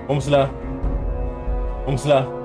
Vamos lá. Vamos lá.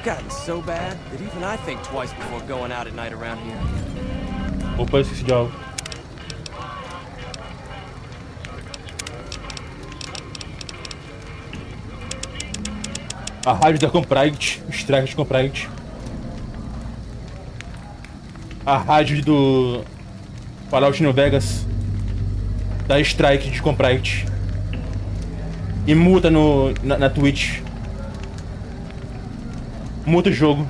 gotten so bad that even I think twice before going out at night around here. Opa, esqueci de algo. A rádio da Comprite, o strike de Comprite. A rádio do Fallout New Vegas da strike de Comprite. E multa na Twitch. Multa o jogo.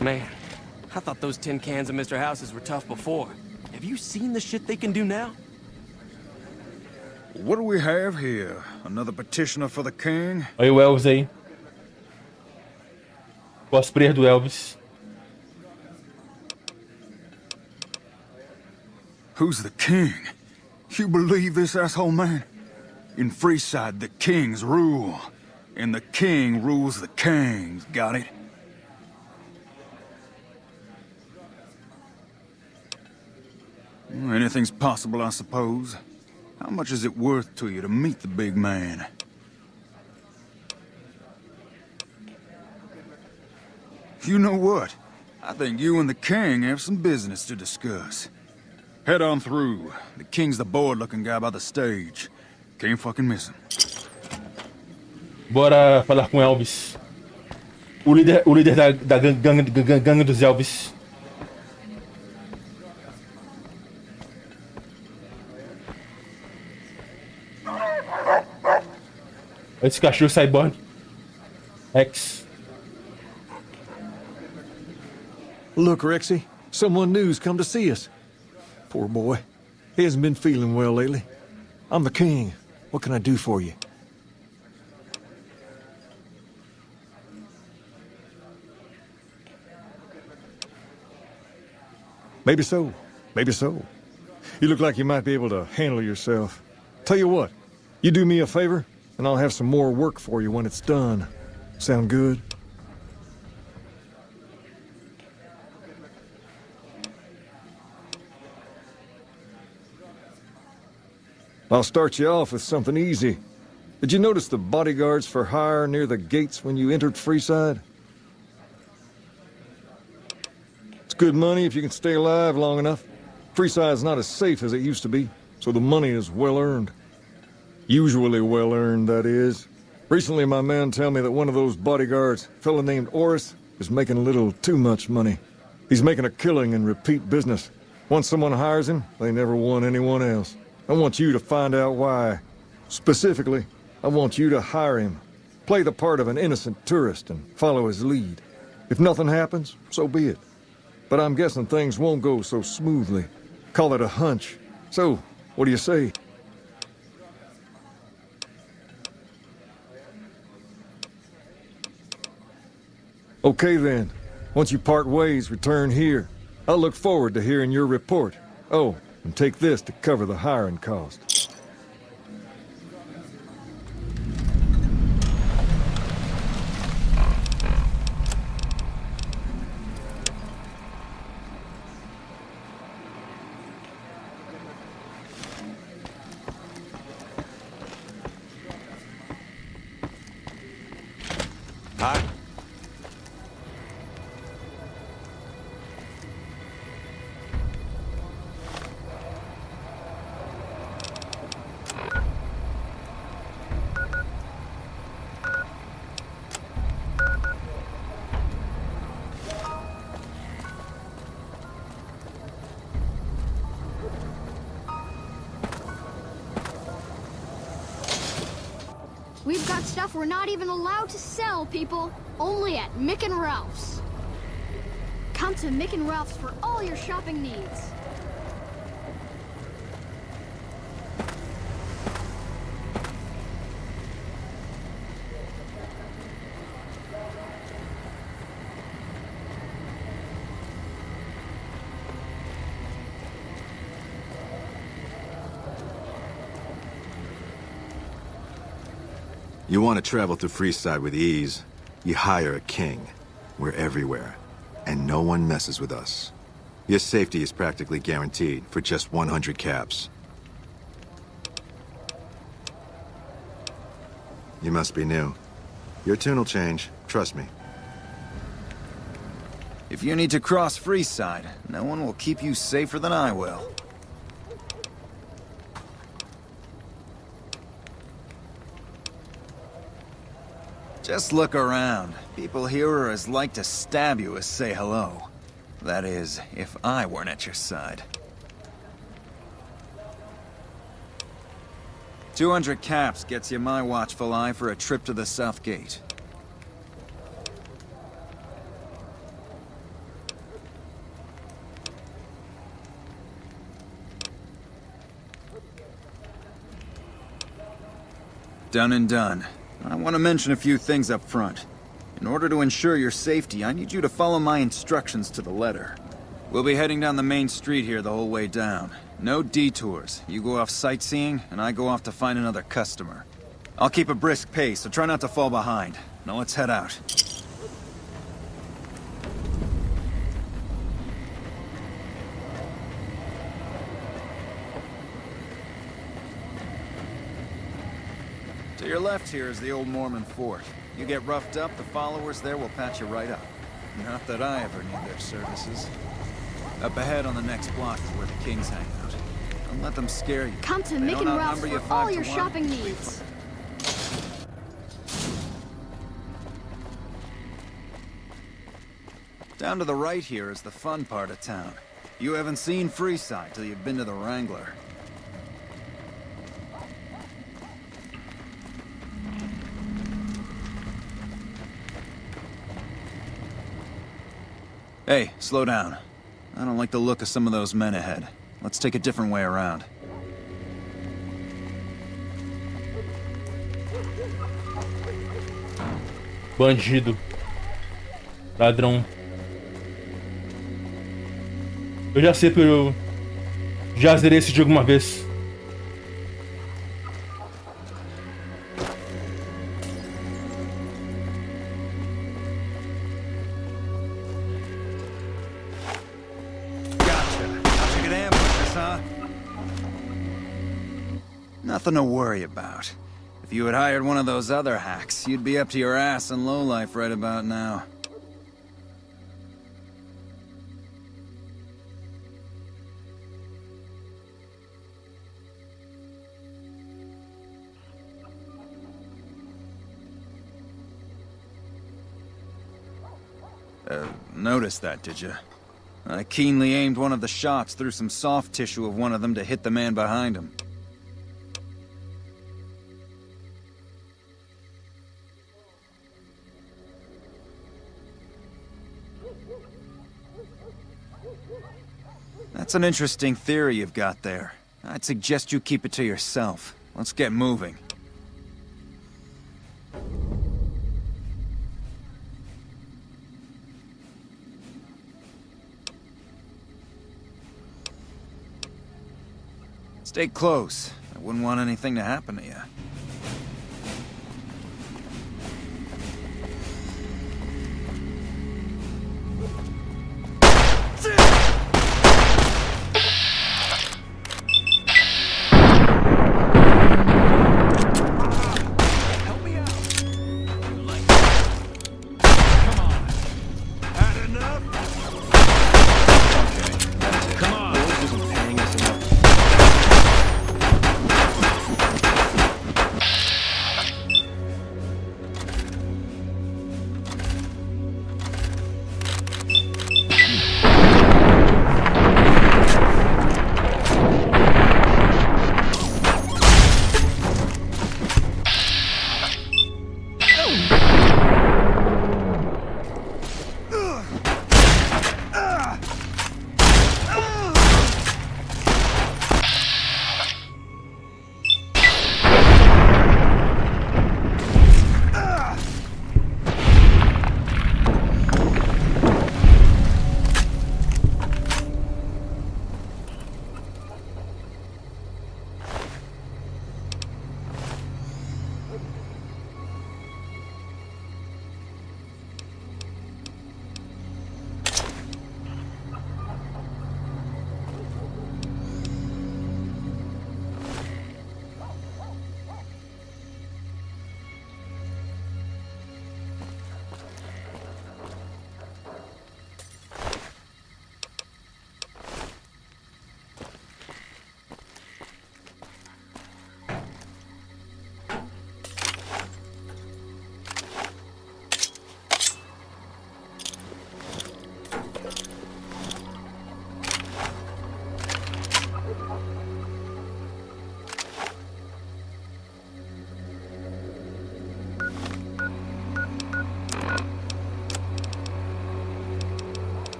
Man, I thought those tin cans of Mr. Houses were tough before. Have you seen the shit they can do now? What do we have here? Another petitioner for the king? Olha o Elvis aí. Cosplayer do Elvis. Who's the king? You believe this, asshole man? In Freeside, the kings rule. And the king rules the kings, got it? Anything's possible, I suppose. How much is it worth to you to meet the big man? You know what? I think you and the king have some business to discuss. Head on through. The king's the bored-looking guy by the stage. Can't fucking miss him. Bora falar com Elvis. O líder da gangue dos Elvis. Esse cachorro cyborg. X. Look, Rexy, someone new's come to see us. Poor boy. He hasn't been feeling well lately. I'm the king. What can I do for you? Maybe so. Maybe so. You look like you might be able to handle yourself. Tell you what, you do me a favor, and I'll have some more work for you when it's done. Sound good? I'll start you off with something easy. Did you notice the bodyguards for hire near the gates when you entered Freeside? It's good money if you can stay alive long enough. Freeside's not as safe as it used to be, so the money is well earned. Usually well earned, that is. Recently, my men tell me that one of those bodyguards, a fella named Oris, is making a little too much money. He's making a killing in repeat business. Once someone hires him, they never want anyone else. I want you to find out why. Specifically, I want you to hire him. Play the part of an innocent tourist and follow his lead. If nothing happens, so be it. But I'm guessing things won't go so smoothly. Call it a hunch. So, what do you say? Okay then. Once you part ways, return here. I'll look forward to hearing your report. Oh, and take this to cover the hiring cost. Hi. We've got stuff we're not even allowed to sell, people. Only at Mick and Ralph's. Come to Mick and Ralph's for all your shopping needs. You want to travel through Freeside with ease, you hire a king. We're everywhere, and no one messes with us. Your safety is practically guaranteed for just 100 caps. You must be new. Your tune will change, trust me. If you need to cross Freeside, no one will keep you safer than I will. Just look around. People here are as like to stab you as say hello. That is, if I weren't at your side. 200 caps gets you my watchful eye for a trip to the South Gate. Done and done. I want to mention a few things up front. In order to ensure your safety, I need you to follow my instructions to the letter. We'll be heading down the main street here the whole way down. No detours. You go off sightseeing, and I go off to find another customer. I'll keep a brisk pace, so try not to fall behind. Now let's head out. To your left here is the old Mormon fort. You get roughed up, the followers there will patch you right up. Not that I ever need their services. Up ahead on the next block is where the kings hang out. Don't let them scare you. Come to They Mick don't and Ralph's outnumber you for 5 all to your 1. shopping needs. Down to the right here is the fun part of town. You haven't seen Freeside till you've been to the Wrangler. Hey, slow down. I don't like the look of some of those men ahead. Let's take a different way around. Bandido. Ladrão. Eu já sei porque eu já zerei esse jogo uma vez. Nothing to worry about. If you had hired one of those other hacks, you'd be up to your ass in lowlife right about now. Noticed that, did you? I keenly aimed one of the shots through some soft tissue of one of them to hit the man behind him. That's an interesting theory you've got there. I'd suggest you keep it to yourself. Let's get moving. Stay close. I wouldn't want anything to happen to you.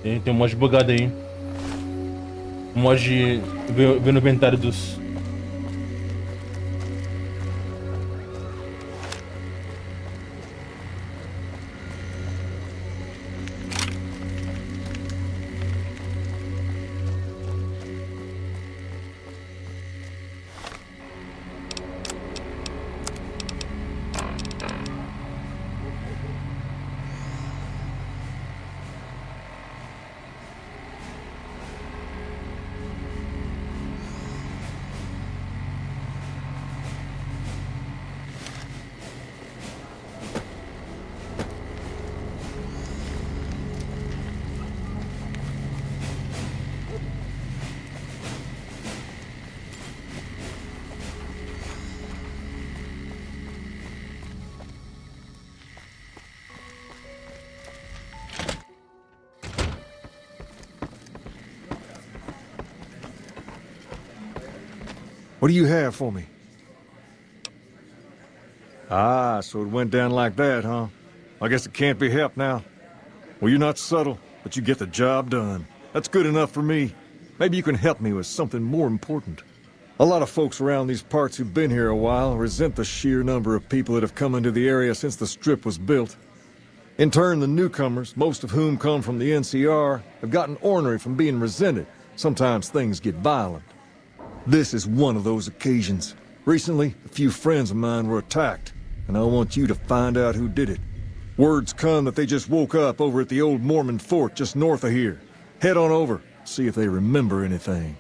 Tem um mod bugado aí. Um mod ver no inventário dos... What do you have for me? Ah, so it went down like that, huh? I guess it can't be helped now. Well, you're not subtle, but you get the job done. That's good enough for me. Maybe you can help me with something more important. A lot of folks around these parts who've been here a while resent the sheer number of people that have come into the area since the Strip was built. In turn, the newcomers, most of whom come from the NCR, have gotten ornery from being resented. Sometimes things get violent. This is one of those occasions. Recently, a few friends of mine were attacked, and I want you to find out who did it. Words come that they just woke up over at the old Mormon fort just north of here. Head on over, see if they remember anything.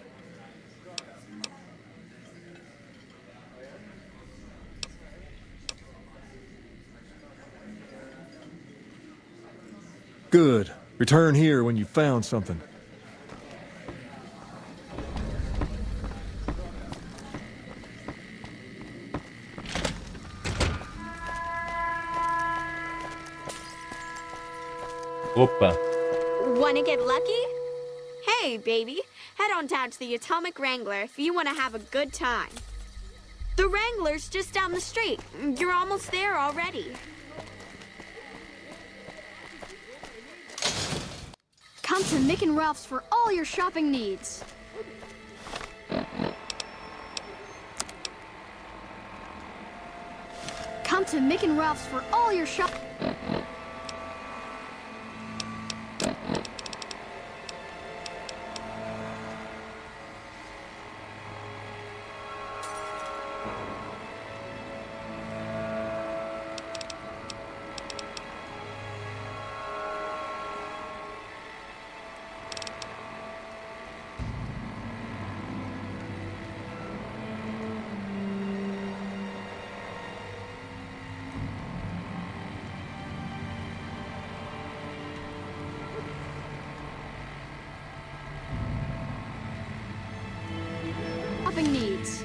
Good. Return here when you've found something. Opa. Wanna get lucky? Hey, baby, head on down to the Atomic Wrangler if you wanna have a good time. The Wrangler's just down the street. You're almost there already. Come to Mick and Ralph's for all your shopping needs. Come to Mick and Ralph's for all your shop. Needs.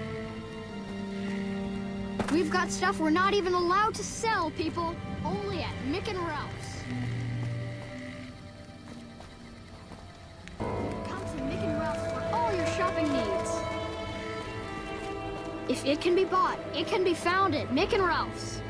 We've got stuff we're not even allowed to sell, people. Only at Mick and Ralph's. Come to Mick and Ralph's for all your shopping needs. If it can be bought, it can be found at Mick and Ralph's.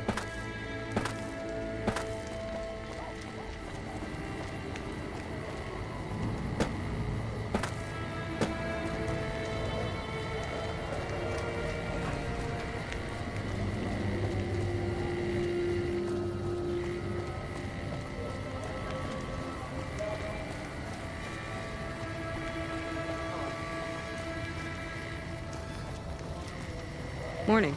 Morning.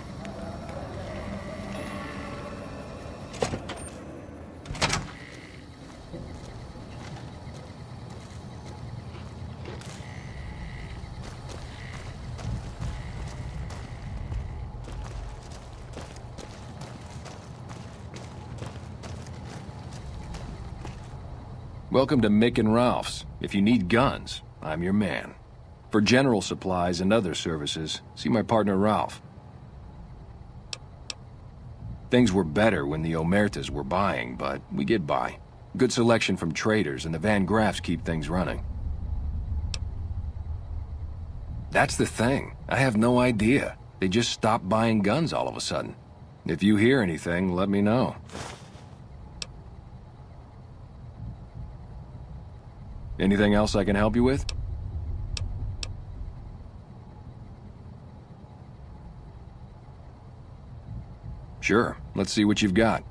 Welcome to Mick and Ralph's. If you need guns, I'm your man. For general supplies and other services, see my partner Ralph. Things were better when the Omertas were buying, but we get by. Good selection from traders, and the Van Graffs keep things running. That's the thing. I have no idea. They just stopped buying guns all of a sudden. If you hear anything, let me know. Anything else I can help you with? Sure. Let's see what you've got.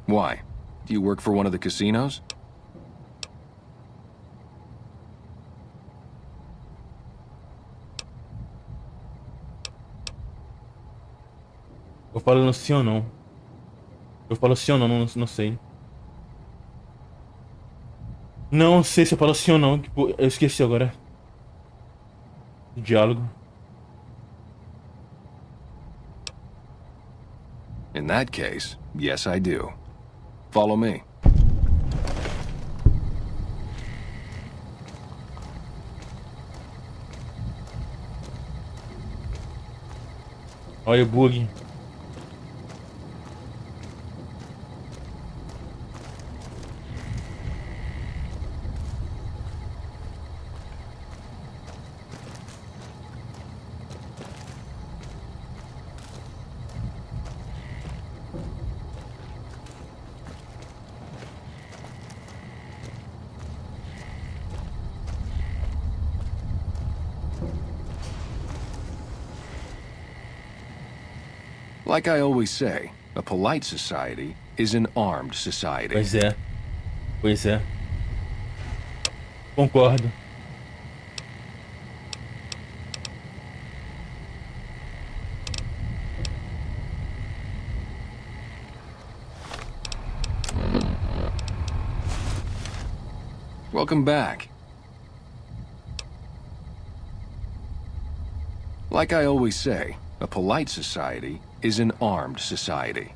Why? Do you work for one of the casinos? Eu falo sim ou não. Eu falo sim ou não, não sei. Não sei se eu falo sim ou não. Tipo, eu esqueci agora. O diálogo. In that case, yes I do. Follow me. Olha o bug. Like I always say, a polite society is an armed society. Pois é. Pois é. Concordo. Welcome back. Like I always say, a polite society is an armed society.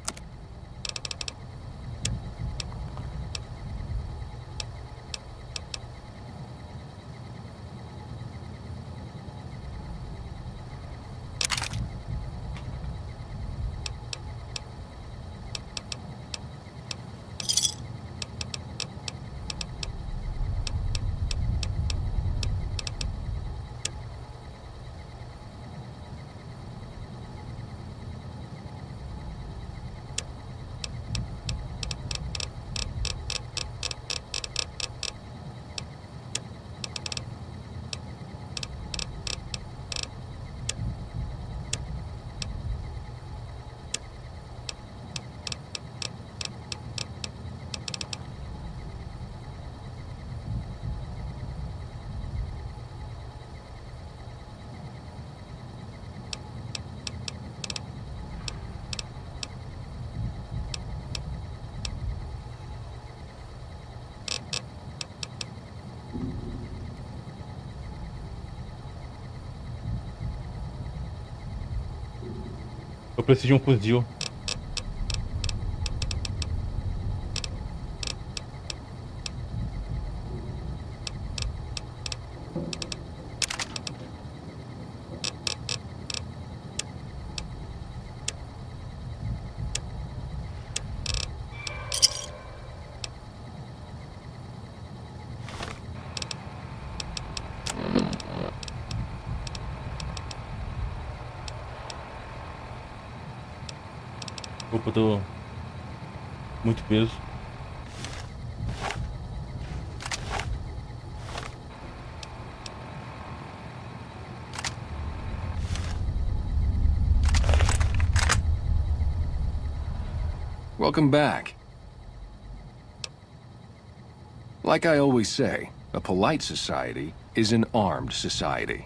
Eu preciso de um fuzil. Opa, eu tô muito peso. Welcome back. Like I always say, a polite society is an armed society.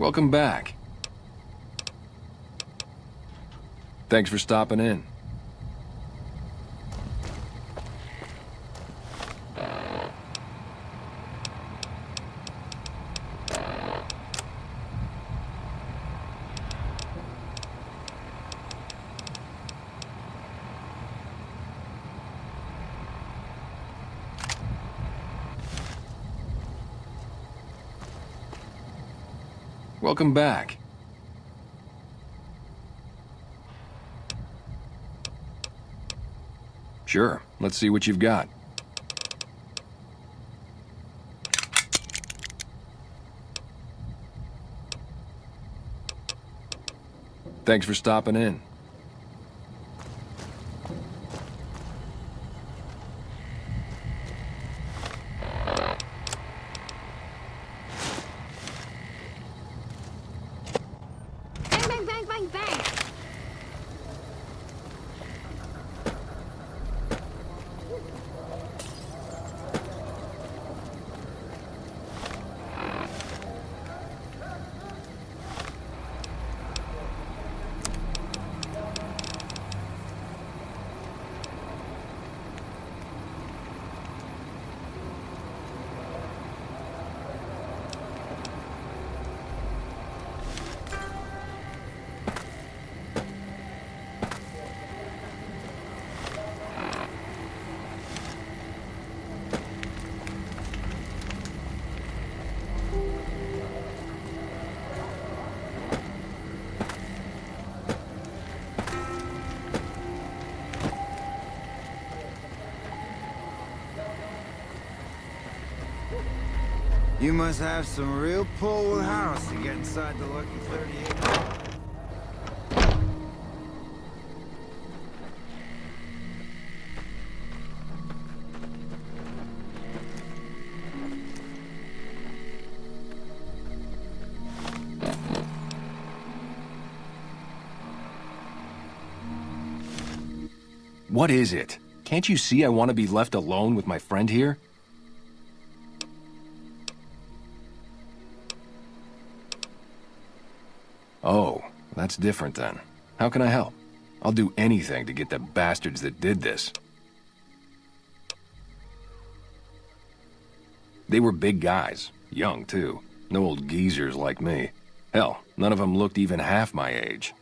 Welcome back. Thanks for stopping in. Welcome back. Sure, let's see what you've got. Thanks for stopping in. Bang, bang, bang, bang, bang. You must have some real pull with house to get inside the Lucky 38. What is it? Can't you see I want to be left alone with my friend here? Oh, that's different then. How can I help? I'll do anything to get the bastards that did this. They were big guys, young too. No old geezers like me. Hell, none of them looked even half my age.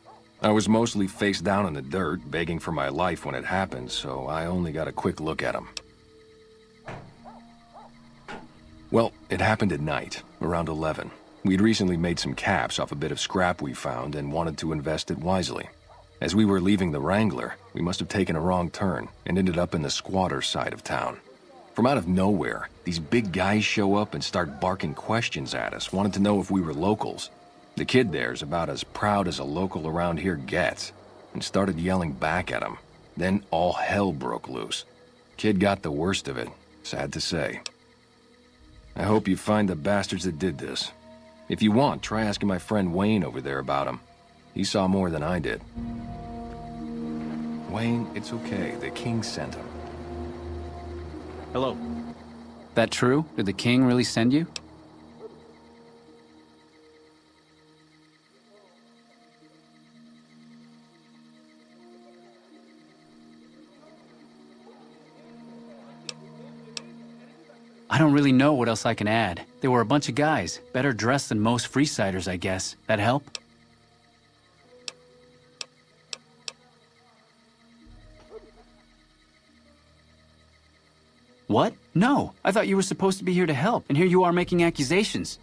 I was mostly face down in the dirt, begging for my life when it happened, so I only got a quick look at them. Well, it happened at night, around 11. We'd recently made some caps off a bit of scrap we found and wanted to invest it wisely. As we were leaving the Wrangler, we must have taken a wrong turn and ended up in the squatter side of town. From out of nowhere, these big guys show up and start barking questions at us, wanted to know if we were locals. The kid there's about as proud as a local around here gets, and started yelling back at him. Then all hell broke loose. Kid got the worst of it, sad to say. I hope you find the bastards that did this. If you want, try asking my friend Wayne over there about him. He saw more than I did. Wayne, it's okay. The king sent him. Hello. That true? Did the king really send you? I don't really know what else I can add. They were a bunch of guys, better dressed than most Freesiders, I guess. That help? What? No, I thought you were supposed to be here to help, and here you are making accusations.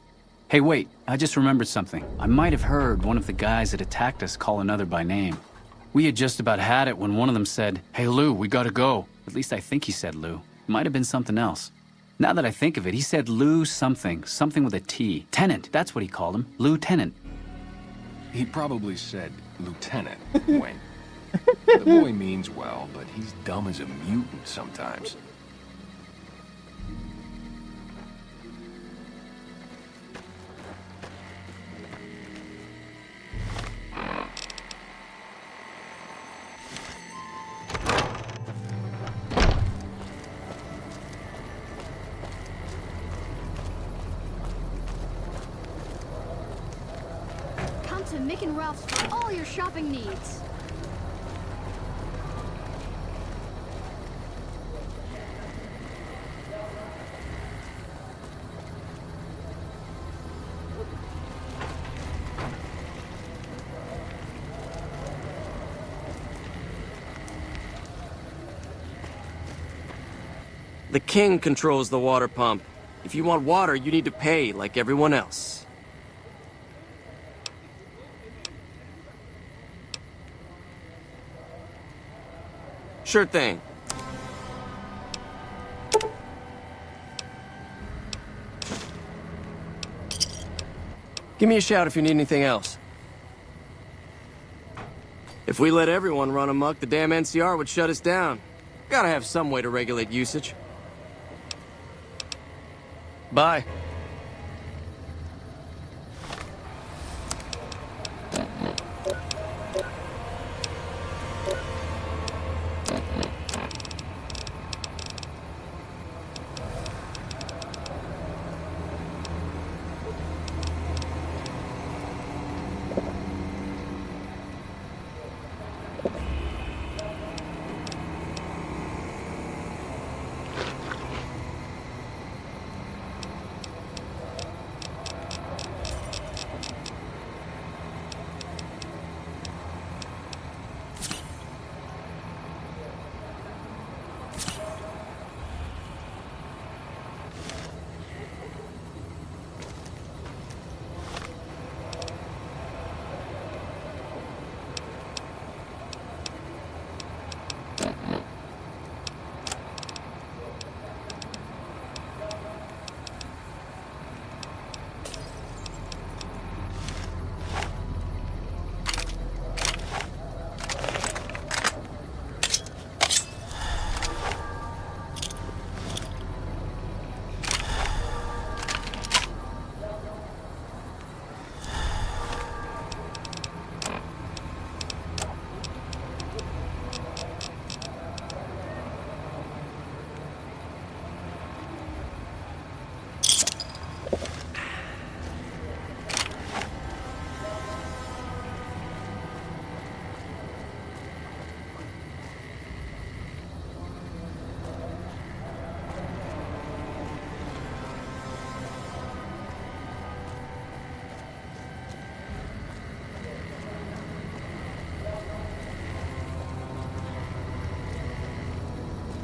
Hey, wait, I just remembered something. I might have heard one of the guys that attacked us call another by name. We had just about had it when one of them said, "Hey, Lou, we gotta go." At least I think he said Lou. Might have been something else. Now that I think of it, he said Lou something with a T. Tenant, that's what he called him, Lieutenant. He probably said Lieutenant, Wayne. The boy means well, but he's dumb as a mutant sometimes. to Mick and Ralph's for all your shopping needs. The king controls the water pump. If you want water, you need to pay like everyone else. Sure thing. Give me a shout if you need anything else. If we let everyone run amok, the damn NCR would shut us down. Gotta have some way to regulate usage. Bye.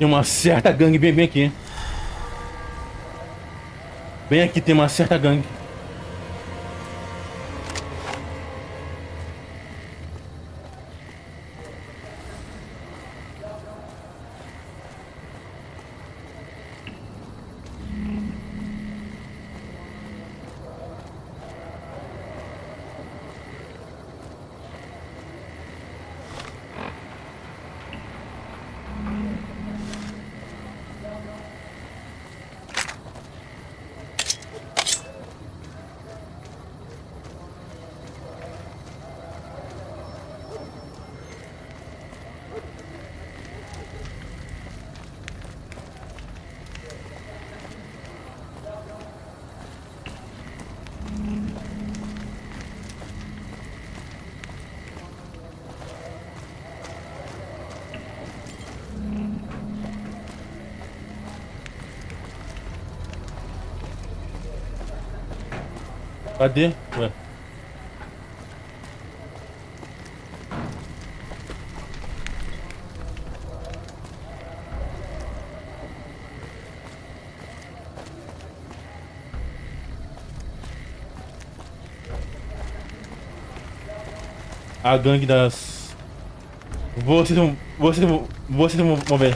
Tem uma certa gangue bem aqui. Bem aqui tem uma certa gangue. Cadê? Ué. A gangue das... Vocês vão ver.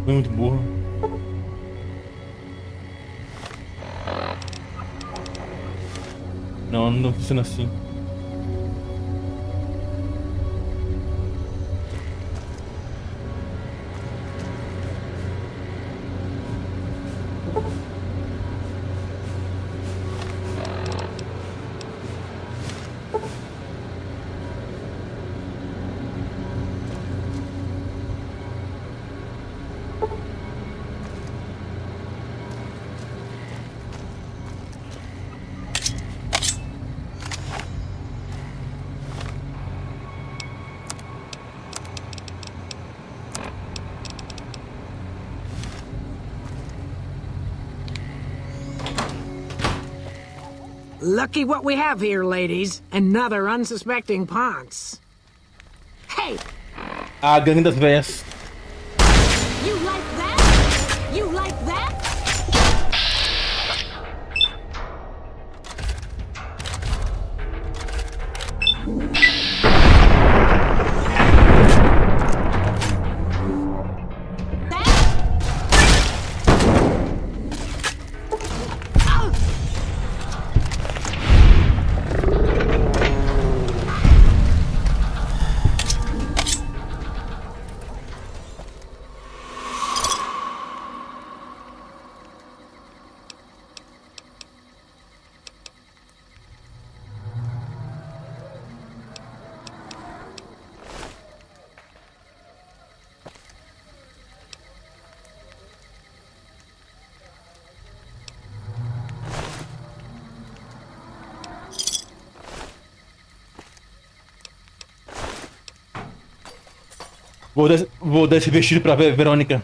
Foi muito burro. Não funciona assim. Lucky what we have here, ladies. Another unsuspecting Ponce. Hey! A gangue das velhas. You like that? You like that? Vou dar esse vestido pra Verônica.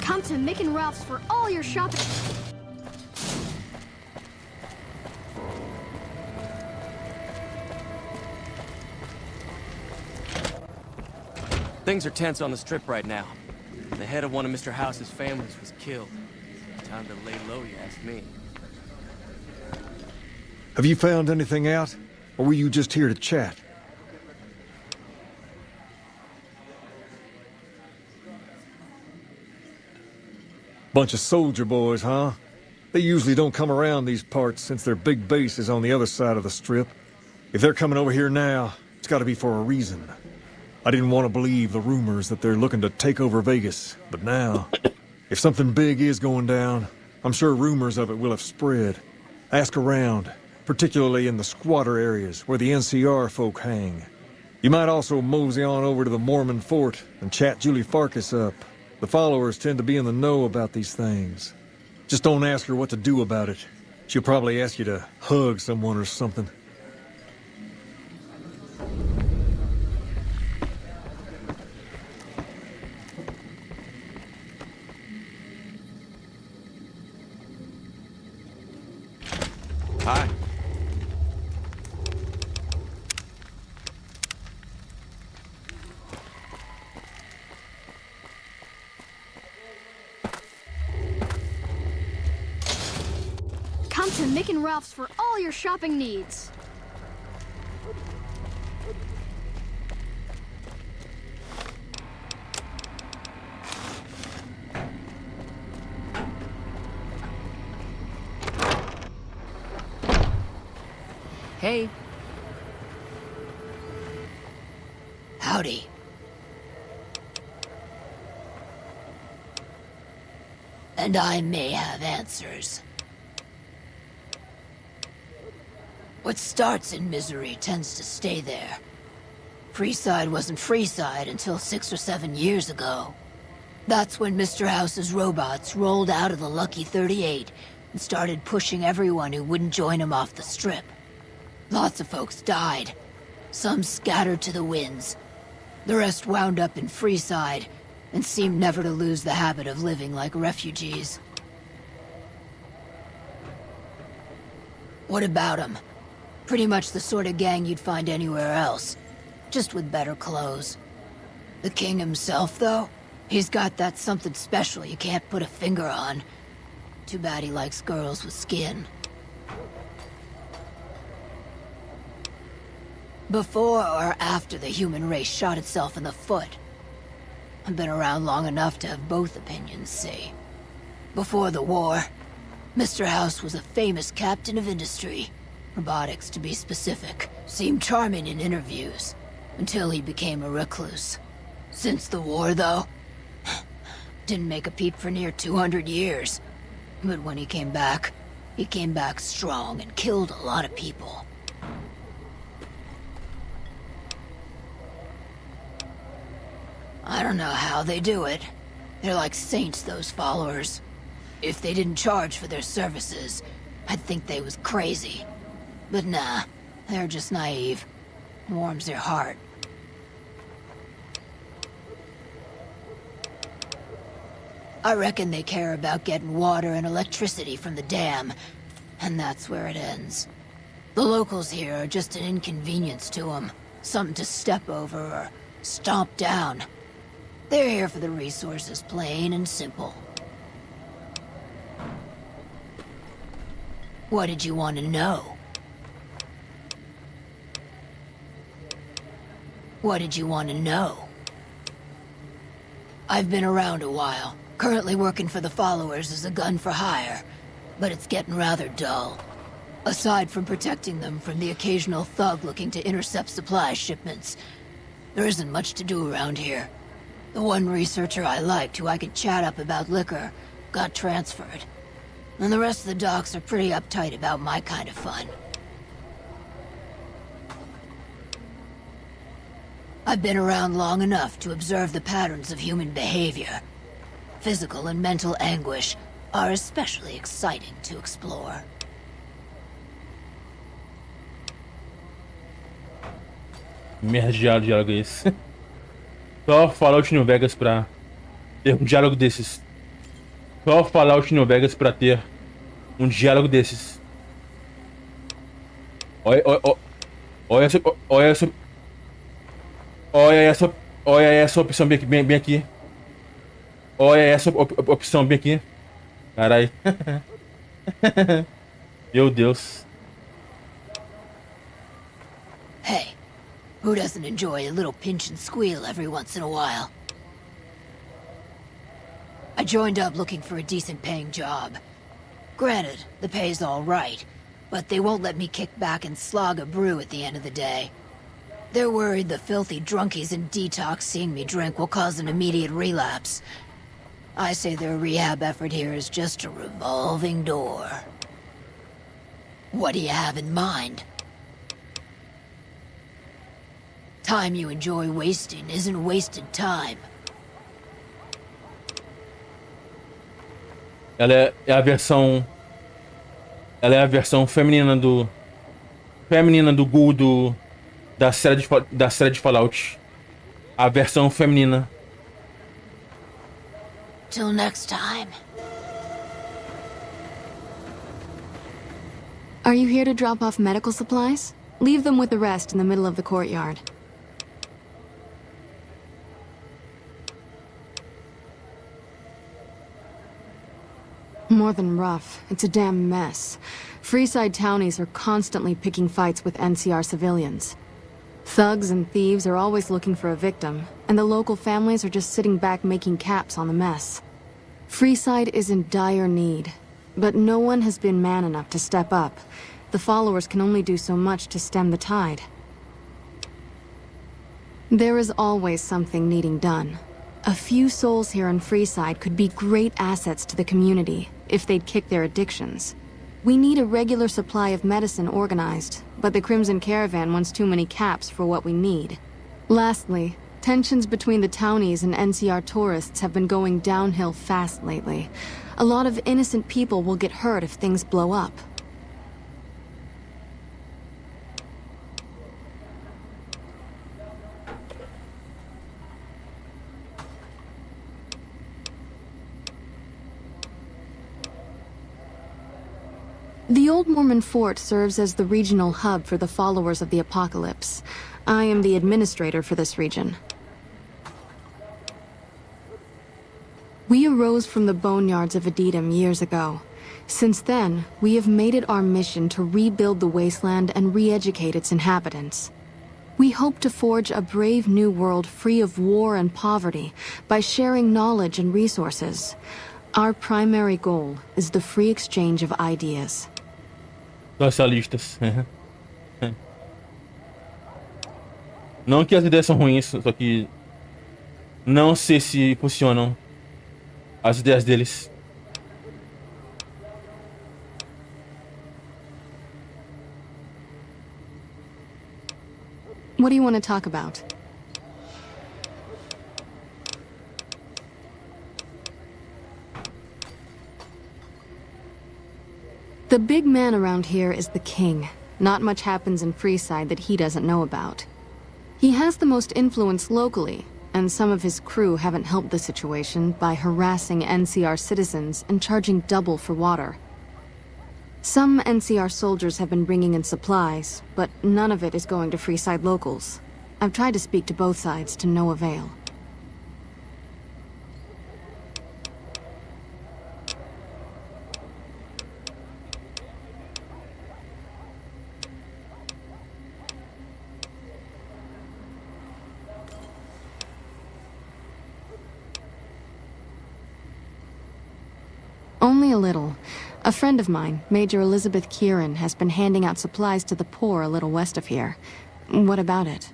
Come to Mick and Ralph's for all your shopping. Things are tense on the strip right now. The head of one of Mr. House's families was killed. Time to lay low, you ask me. Have you found anything out? Or were you just here to chat? Bunch of soldier boys, huh? They usually don't come around these parts since their big base is on the other side of the strip. If they're coming over here now, it's gotta be for a reason. I didn't want to believe the rumors that they're looking to take over Vegas, but now, if something big is going down, I'm sure rumors of it will have spread. Ask around, particularly in the squatter areas where the NCR folk hang. You might also mosey on over to the Mormon fort and chat Julie Farkas up. The followers tend to be in the know about these things. Just don't ask her what to do about it. She'll probably ask you to hug someone or something. Hi. Come to Mick and Ralph's for all your shopping needs. Hey. Howdy. And I may have answers. What starts in misery tends to stay there. Freeside wasn't Freeside until 6 or 7 years ago. That's when Mr. House's robots rolled out of the Lucky 38 and started pushing everyone who wouldn't join him off the strip. Lots of folks died. Some scattered to the winds. The rest wound up in Freeside and seemed never to lose the habit of living like refugees. What about them? Pretty much the sort of gang you'd find anywhere else, just with better clothes. The king himself, though, he's got that something special you can't put a finger on. Too bad he likes girls with skin. Before or after the human race shot itself in the foot? I've been around long enough to have both opinions, see. Before the war, Mr. House was a famous captain of industry. Robotics, to be specific, seemed charming in interviews, until he became a recluse. Since the war, though, didn't make a peep for near 200 years. But when he came back strong and killed a lot of people. I don't know how they do it. They're like saints, those followers. If they didn't charge for their services, I'd think they was crazy. But nah, they're just naive. Warms their heart. I reckon they care about getting water and electricity from the dam, and that's where it ends. The locals here are just an inconvenience to them, something to step over or stomp down. They're here for the resources, plain and simple. What did you want to know? What did you want to know? I've been around a while, currently working for the followers as a gun for hire, but it's getting rather dull. Aside from protecting them from the occasional thug looking to intercept supply shipments, there isn't much to do around here. The one researcher I liked who I could chat up about liquor got transferred, and the rest of the docs are pretty uptight about my kind of fun. I've been around long enough to observe the patterns of human behavior. Physical and mental anguish are especially exciting to explore. Merda de diálogo é esse? Só Fallout New Vegas pra ter um diálogo desses. Só Fallout New Vegas pra ter um diálogo desses. Olha essa Olha essa opção bem aqui. Olha essa opção bem aqui. Caralho. Meu Deus. Hey, who doesn't enjoy a little pinch and squeal every once in a while? I joined up looking for a decent paying job. Granted, the pay's all right, but they won't let me kick back and slog a brew at the end of the day. They're worried the filthy drunkies in detox seeing me drink will cause an immediate relapse. I say their rehab effort here is just a revolving door. What do you have in mind? Time you enjoy wasting isn't wasted time. Ela é a versão. Ela é a versão feminina do. Feminina do Ghoul da série de Fallout. A versão feminina. Till next time. Are you here to drop off medical supplies? Leave them with the rest in the middle of the courtyard. More than rough, it's a damn mess. Freeside townies are constantly picking fights with NCR civilians. Thugs and thieves are always looking for a victim, and the local families are just sitting back making caps on the mess. Freeside is in dire need, but no one has been man enough to step up. The followers can only do so much to stem the tide. There is always something needing done. A few souls here in Freeside could be great assets to the community if they'd kick their addictions. We need a regular supply of medicine organized, but the Crimson Caravan wants too many caps for what we need. Lastly, tensions between the townies and NCR tourists have been going downhill fast lately. A lot of innocent people will get hurt if things blow up. The Old Mormon Fort serves as the regional hub for the followers of the Apocalypse. I am the administrator for this region. We arose from the boneyards of Edidam years ago. Since then, we have made it our mission to rebuild the wasteland and re-educate its inhabitants. We hope to forge a brave new world free of war and poverty by sharing knowledge and resources. Our primary goal is the free exchange of ideas. Socialistas. Não que as ideias são ruins, só que não sei se funcionam as ideias deles. What do you want to talk about? The big man around here is the king. Not much happens in Freeside that he doesn't know about. He has the most influence locally, and some of his crew haven't helped the situation by harassing NCR citizens and charging double for water. Some NCR soldiers have been bringing in supplies, but none of it is going to Freeside locals. I've tried to speak to both sides to no avail. Only a little. A friend of mine, Major Elizabeth Kieran, has been handing out supplies to the poor a little west of here. What about it?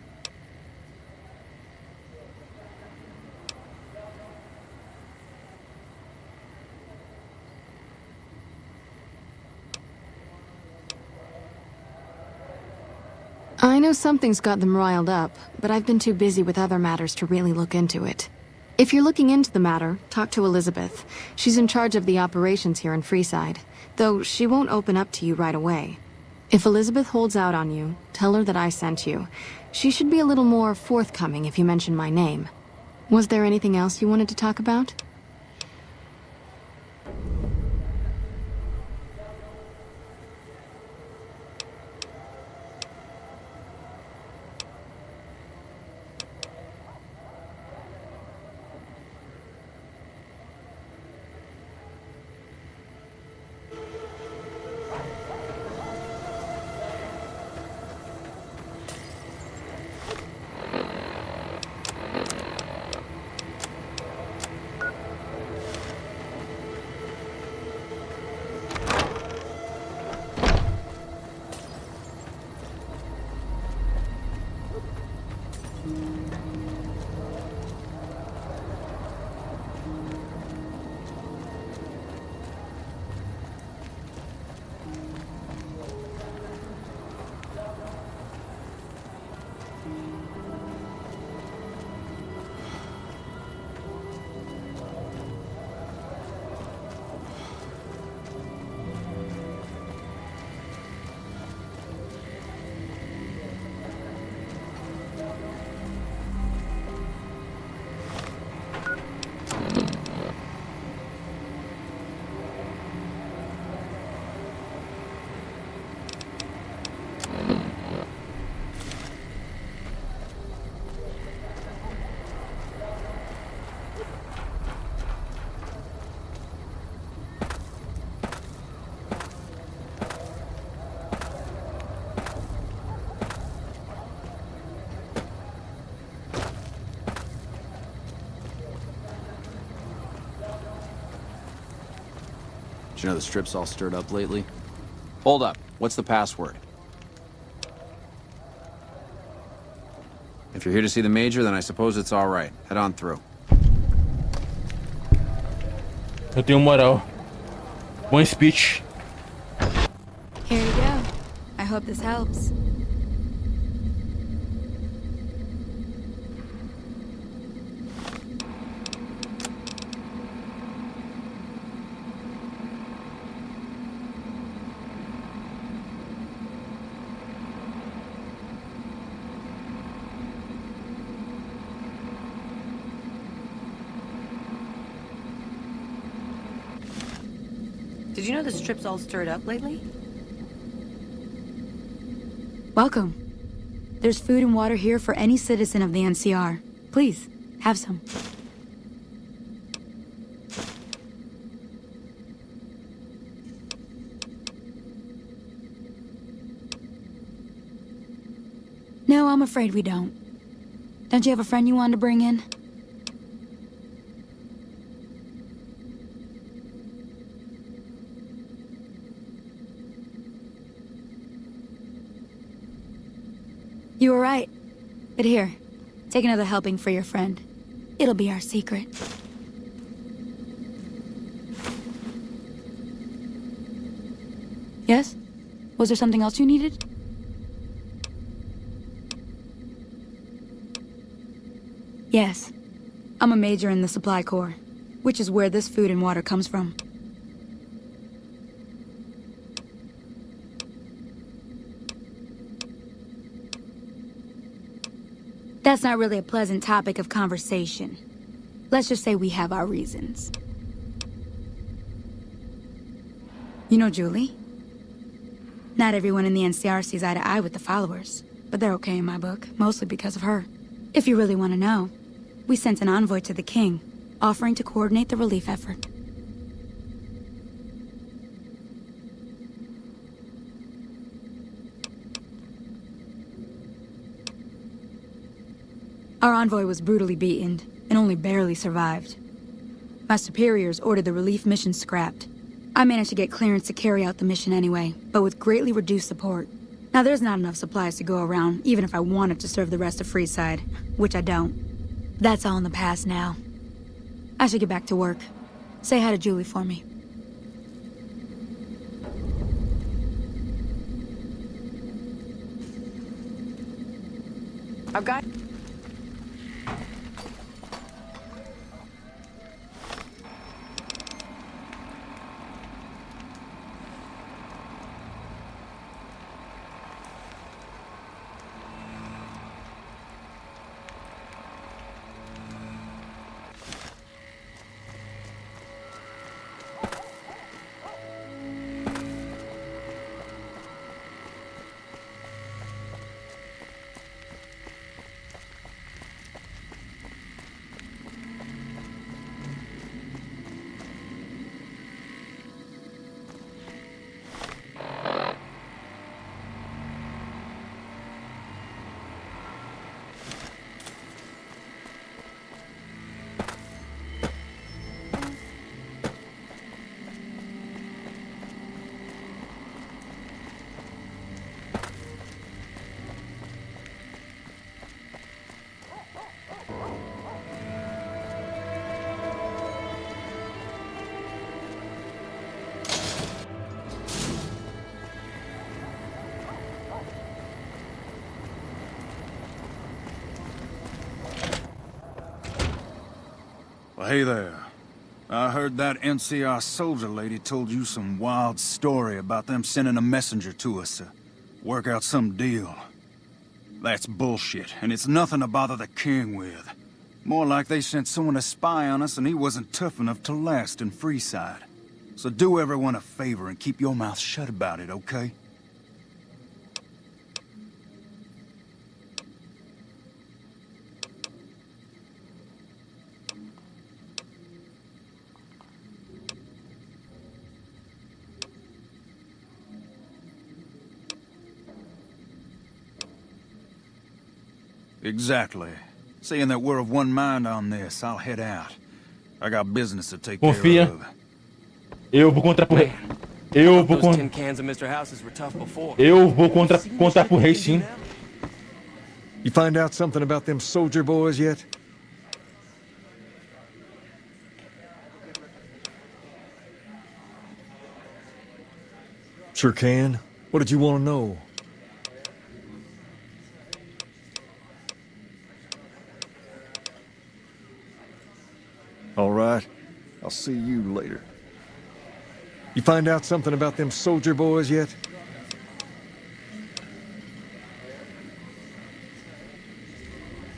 I know something's got them riled up, but I've been too busy with other matters to really look into it. If you're looking into the matter, talk to Elizabeth. She's in charge of the operations here in Freeside, though she won't open up to you right away. If Elizabeth holds out on you, tell her that I sent you. She should be a little more forthcoming if you mention my name. Was there anything else you wanted to talk about? Did you know the strip's all stirred up lately? Hold up. What's the password? If you're here to see the Major, then I suppose it's all right. Head on through. Eu tenho moral. Bom speech. Here you go. I hope this helps. Did you know the strip's all stirred up lately? Welcome. There's food and water here for any citizen of the NCR. Please, have some. No, I'm afraid we don't. Don't you have a friend you wanted to bring in? You were right. But here, take another helping for your friend. It'll be our secret. Yes? Was there something else you needed? Yes. I'm a major in the Supply Corps, which is where this food and water comes from. That's not really a pleasant topic of conversation. Let's just say we have our reasons. You know Julie? Not everyone in the NCR sees eye to eye with the followers, but they're okay in my book, mostly because of her. If you really want to know, we sent an envoy to the king, offering to coordinate the relief effort. Our envoy was brutally beaten, and only barely survived. My superiors ordered the relief mission scrapped. I managed to get clearance to carry out the mission anyway, but with greatly reduced support. Now there's not enough supplies to go around, even if I wanted to serve the rest of Freeside, which I don't. That's all in the past now. I should get back to work. Say hi to Julie for me. I've got... Well, hey there. I heard that NCR soldier lady told you some wild story about them sending a messenger to us to work out some deal. That's bullshit, and it's nothing to bother the king with. More like they sent someone to spy on us and he wasn't tough enough to last in Freeside. So do everyone a favor and keep your mouth shut about it, okay? Exactly. Seeing that we're of one mind on this, I'll head out. I got business to take care Confia. of. Eu vou contar pro rei. Eu vou Those contar. tin cans of Mr. House's were tough before. Eu vou contar pro rei, sim. You find out something about them soldier boys yet? Sure can. What did you want to know? All right. I'll see you later. You find out something about them soldier boys yet?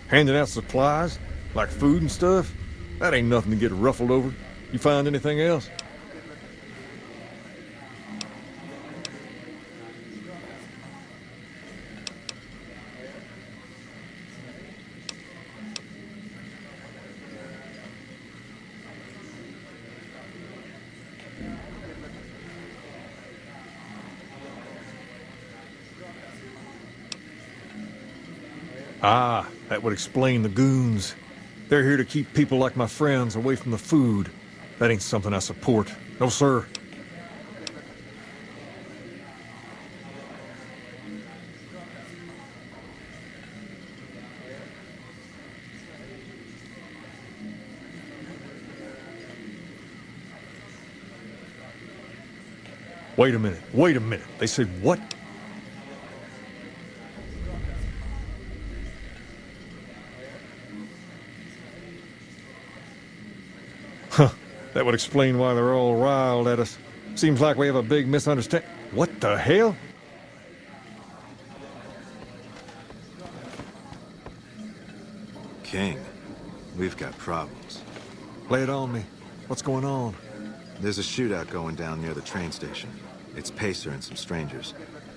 Handing out supplies? Like food and stuff? That ain't nothing to get ruffled over. You find anything else? Ah, that would explain the goons. They're here to keep people like my friends away from the food. That ain't something I support. No, sir. Wait a minute. They said what? Huh, that would explain why they're all riled at us. Seems like we have a big misunderstanding. What the hell? King, we've got problems. Lay it on me. What's going on? There's a shootout going down near the train station. It's Pacer and some strangers.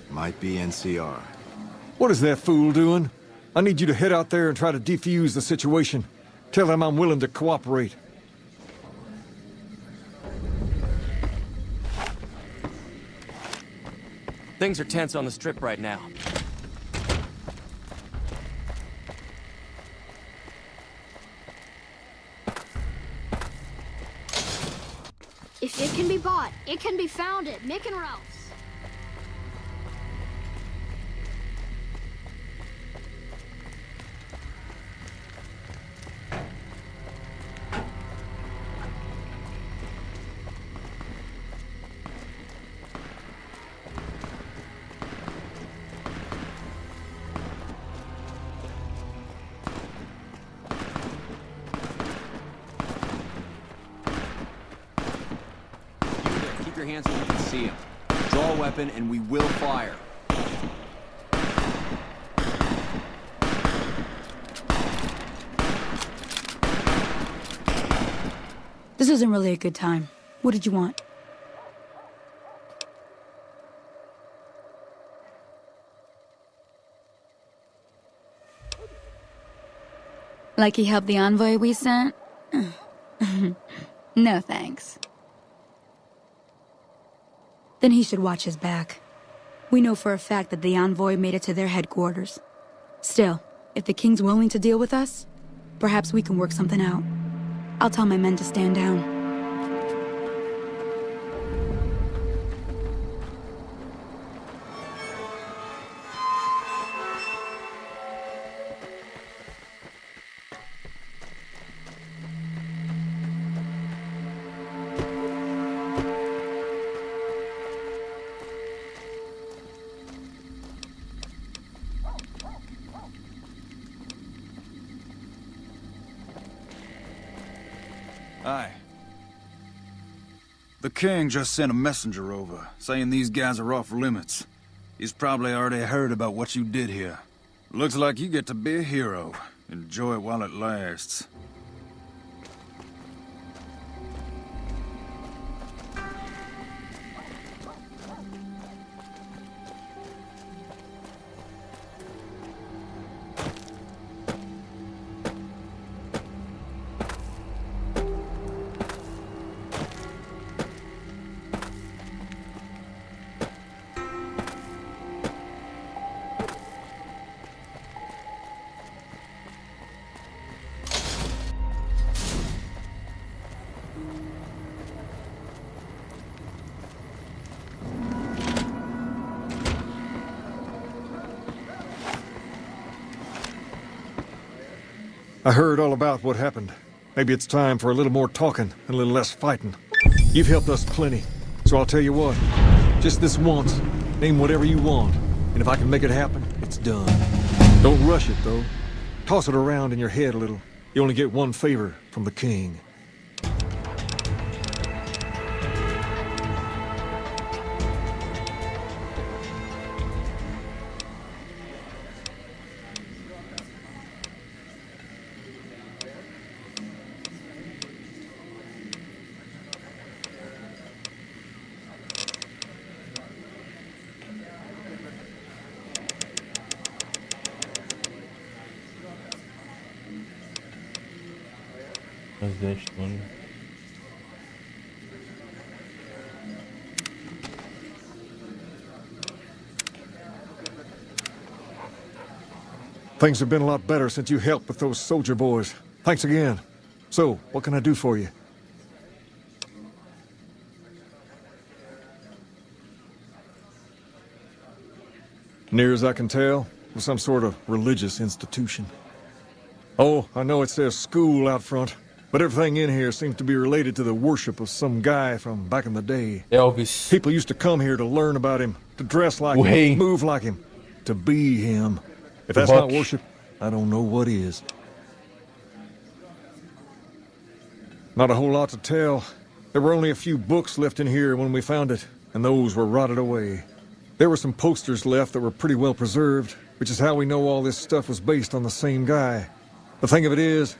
Might be NCR. What is that fool doing? I need you to head out there and try to defuse the situation. Tell them I'm willing to cooperate. Things are tense on the strip right now. If it can be bought, it can be found at Mick and Ralph's. Keep your hands where you can see him. Draw a weapon and we will fire. This isn't really a good time. What did you want? Like he helped the envoy we sent? No thanks. Then he should watch his back. We know for a fact that the envoy made it to their headquarters. Still, if the king's willing to deal with us, perhaps we can work something out. I'll tell my men to stand down. Aye. The king just sent a messenger over, saying these guys are off limits. He's probably already heard about what you did here. Looks like you get to be a hero. Enjoy it while it lasts. I heard all about what happened. Maybe it's time for a little more talking and a little less fighting. You've helped us plenty, so I'll tell you what. Just this once, name whatever you want, and if I can make it happen, it's done. Don't rush it, though. Toss it around in your head a little. You only get one favor from the king. As 10 tonnes. Things have been a lot better since you helped with those soldier boys. Thanks again. So, what can I do for you? Near as I can tell, it was some sort of religious institution. Oh, I know it says school out front, but everything in here seems to be related to the worship of some guy from back in the day. Elvis. People used to come here to learn about him, to dress like him, move like him, to be him. If that's not worship, I don't know what is. Not a whole lot to tell. There were only a few books left in here when we found it, and those were rotted away. There were some posters left that were pretty well preserved, which is how we know all this stuff was based on the same guy. The thing of it is,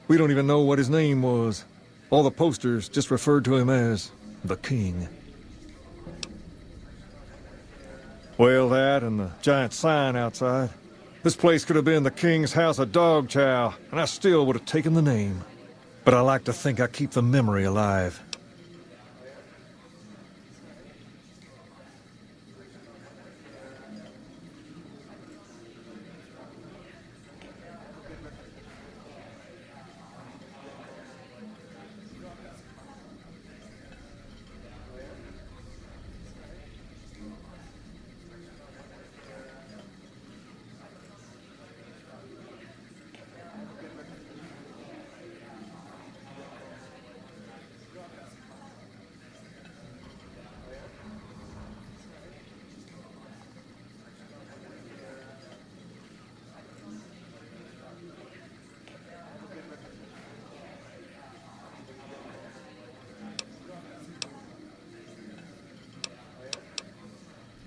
we don't even know what his name was. All the posters just referred to him as the King. Well, that and the giant sign outside. This place could have been the King's House of Dog Chow, and I still would have taken the name. But I like to think I keep the memory alive.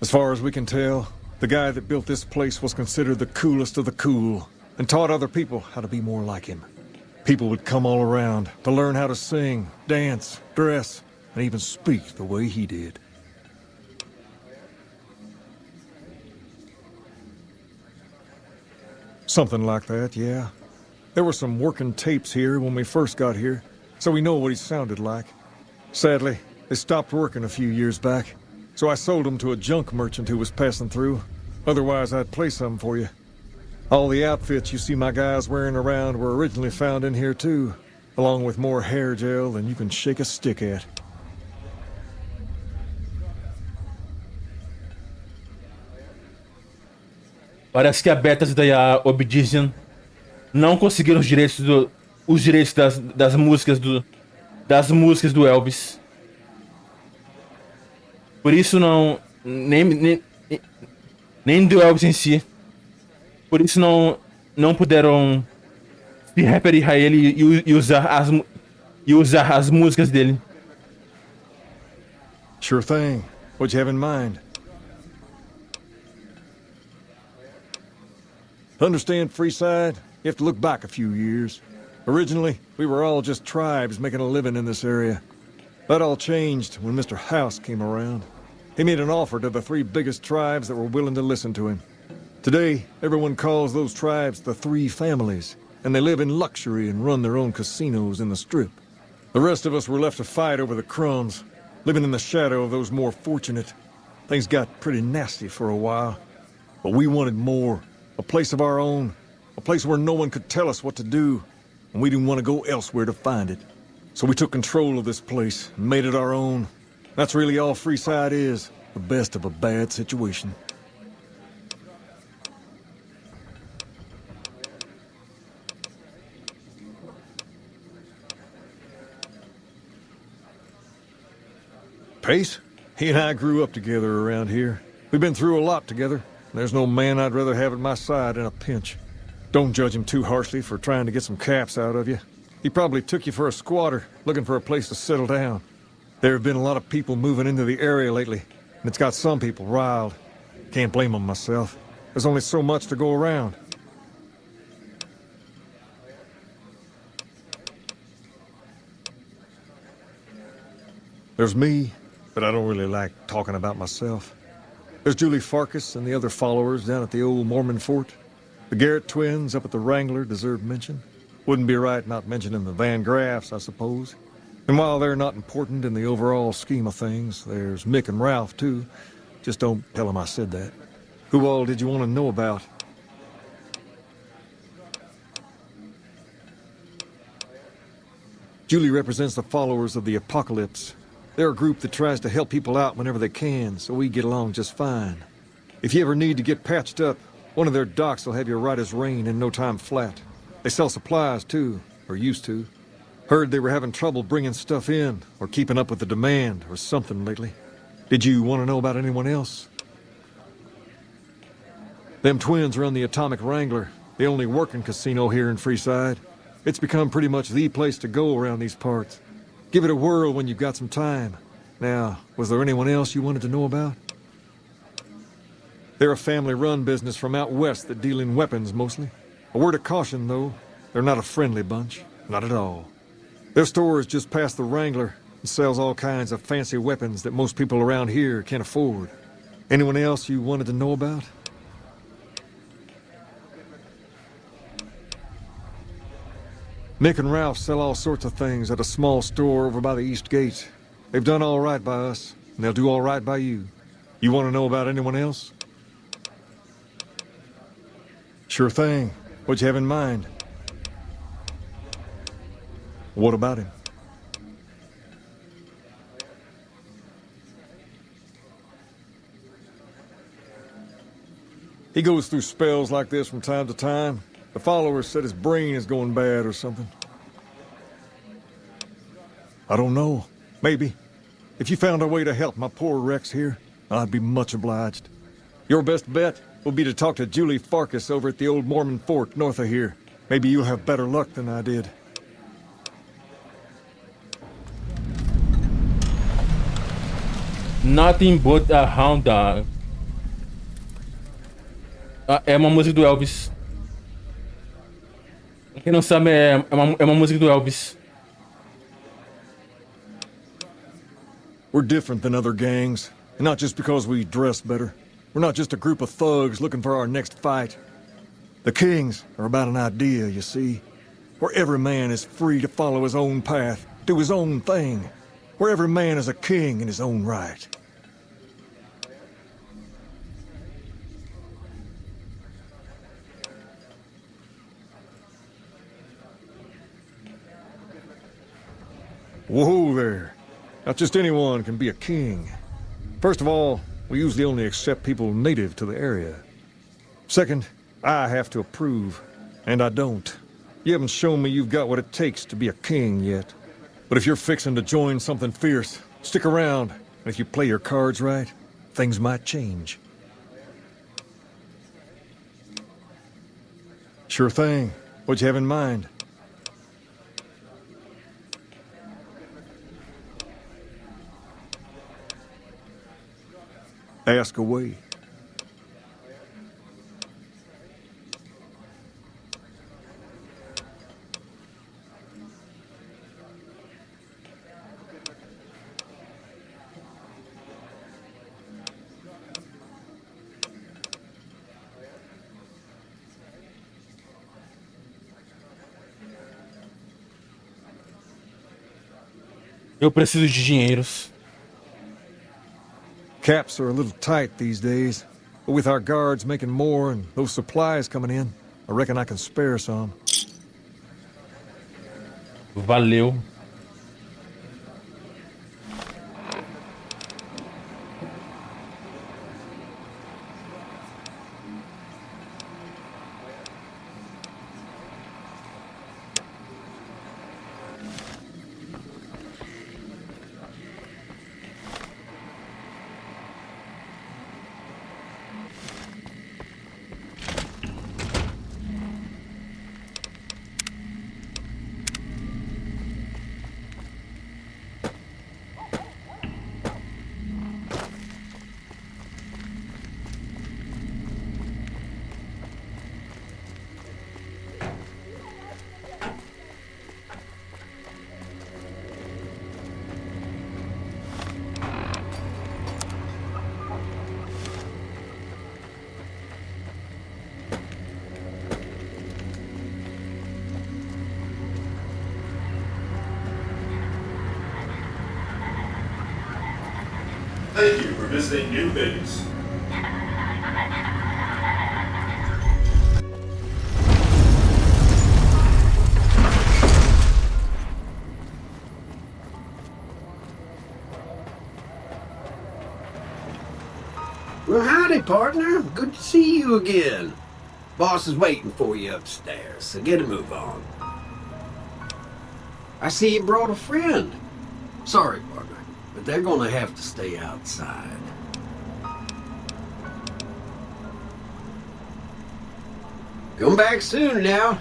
As far as we can tell, the guy that built this place was considered the coolest of the cool, and taught other people how to be more like him. People would come all around to learn how to sing, dance, dress, and even speak the way he did. Something like that, yeah. There were some working tapes here when we first got here, so we know what he sounded like. Sadly, they stopped working a few years back. So I sold them to a junk merchant who was passing through. Otherwise, I'd play some for you. All the outfits you see my guys wearing around were originally found in here too, along with more hair gel than you can shake a stick at. Parece que a Bethesda e a Obsidian não conseguiram os direitos das músicas do Elvis. Por isso não... Nem do Elvis em si. Por isso não puderam se referir a ele e usar as músicas dele. Sure thing. What'd you have in mind? To understand Freeside, you have to look back a few years. Originally, we were all just tribes making a living in this area. That all changed when Mr. House came around. He made an offer to the 3 biggest tribes that were willing to listen to him. Today, everyone calls those tribes the 3 families, and they live in luxury and run their own casinos in the Strip. The rest of us were left to fight over the crumbs, living in the shadow of those more fortunate. Things got pretty nasty for a while, but we wanted more. A place of our own, a place where no one could tell us what to do, and we didn't want to go elsewhere to find it. So we took control of this place and made it our own. That's really all Freeside is, the best of a bad situation. Ace, he and I grew up together around here. We've been through a lot together. There's no man I'd rather have at my side in a pinch. Don't judge him too harshly for trying to get some caps out of you. He probably took you for a squatter, looking for a place to settle down. There have been a lot of people moving into the area lately, and it's got some people riled. Can't blame them myself. There's only so much to go around. There's me, but I don't really like talking about myself. There's Julie Farkas and the other followers down at the old Mormon fort. The Garrett twins up at the Wrangler deserve mention. Wouldn't be right not mentioning the Van Graffs, I suppose. And while they're not important in the overall scheme of things, there's Mick and Ralph, too. Just don't tell them I said that. Who all did you want to know about? Julie represents the followers of the Apocalypse. They're a group that tries to help people out whenever they can, so we get along just fine. If you ever need to get patched up, one of their docs will have you right as rain in no time flat. They sell supplies, too, or used to. Heard they were having trouble bringing stuff in, or keeping up with the demand, or something lately. Did you want to know about anyone else? Them twins run the Atomic Wrangler, the only working casino here in Freeside. It's become pretty much the place to go around these parts. Give it a whirl when you've got some time. Now, was there anyone else you wanted to know about? They're a family-run business from out west that deal in weapons mostly. A word of caution, though, they're not a friendly bunch. Not at all. Their store is just past the Wrangler and sells all kinds of fancy weapons that most people around here can't afford. Anyone else you wanted to know about? Mick and Ralph sell all sorts of things at a small store over by the East Gate. They've done all right by us, and they'll do all right by you. You want to know about anyone else? Sure thing. What'd you have in mind? What about him? He goes through spells like this from time to time. The followers said his brain is going bad or something. I don't know. Maybe. If you found a way to help my poor Rex here, I'd be much obliged. Your best bet will be to talk to Julie Farkas over at the old Mormon fort north of here. Maybe you'll have better luck than I did. Nothing but a hound dog. É uma música do Elvis. Quem não sabe, é uma música do Elvis. We're different than other gangs, and not just because we dress better. We're not just a group of thugs looking for our next fight. The Kings are about an idea, you see, where every man is free to follow his own path, do his own thing, where every man is a king in his own right. Whoa there. Not just anyone can be a king. First of all, we usually only accept people native to the area. Second, I have to approve, and I don't. You haven't shown me you've got what it takes to be a king yet. But if you're fixing to join something fierce, stick around. And if you play your cards right, things might change. Sure thing. What'd you have in mind? Ask away. Eu preciso de dinheiros. Caps are a little tight these days, but with our guards making more and those supplies coming in, I reckon I can spare some. Valeu. Thank you for visiting New Vegas. Well, howdy, partner. Good to see you again. Boss is waiting for you upstairs, so get a move on. I see you brought a friend. Sorry, partner, but they're gonna have to stay outside. Come back soon now.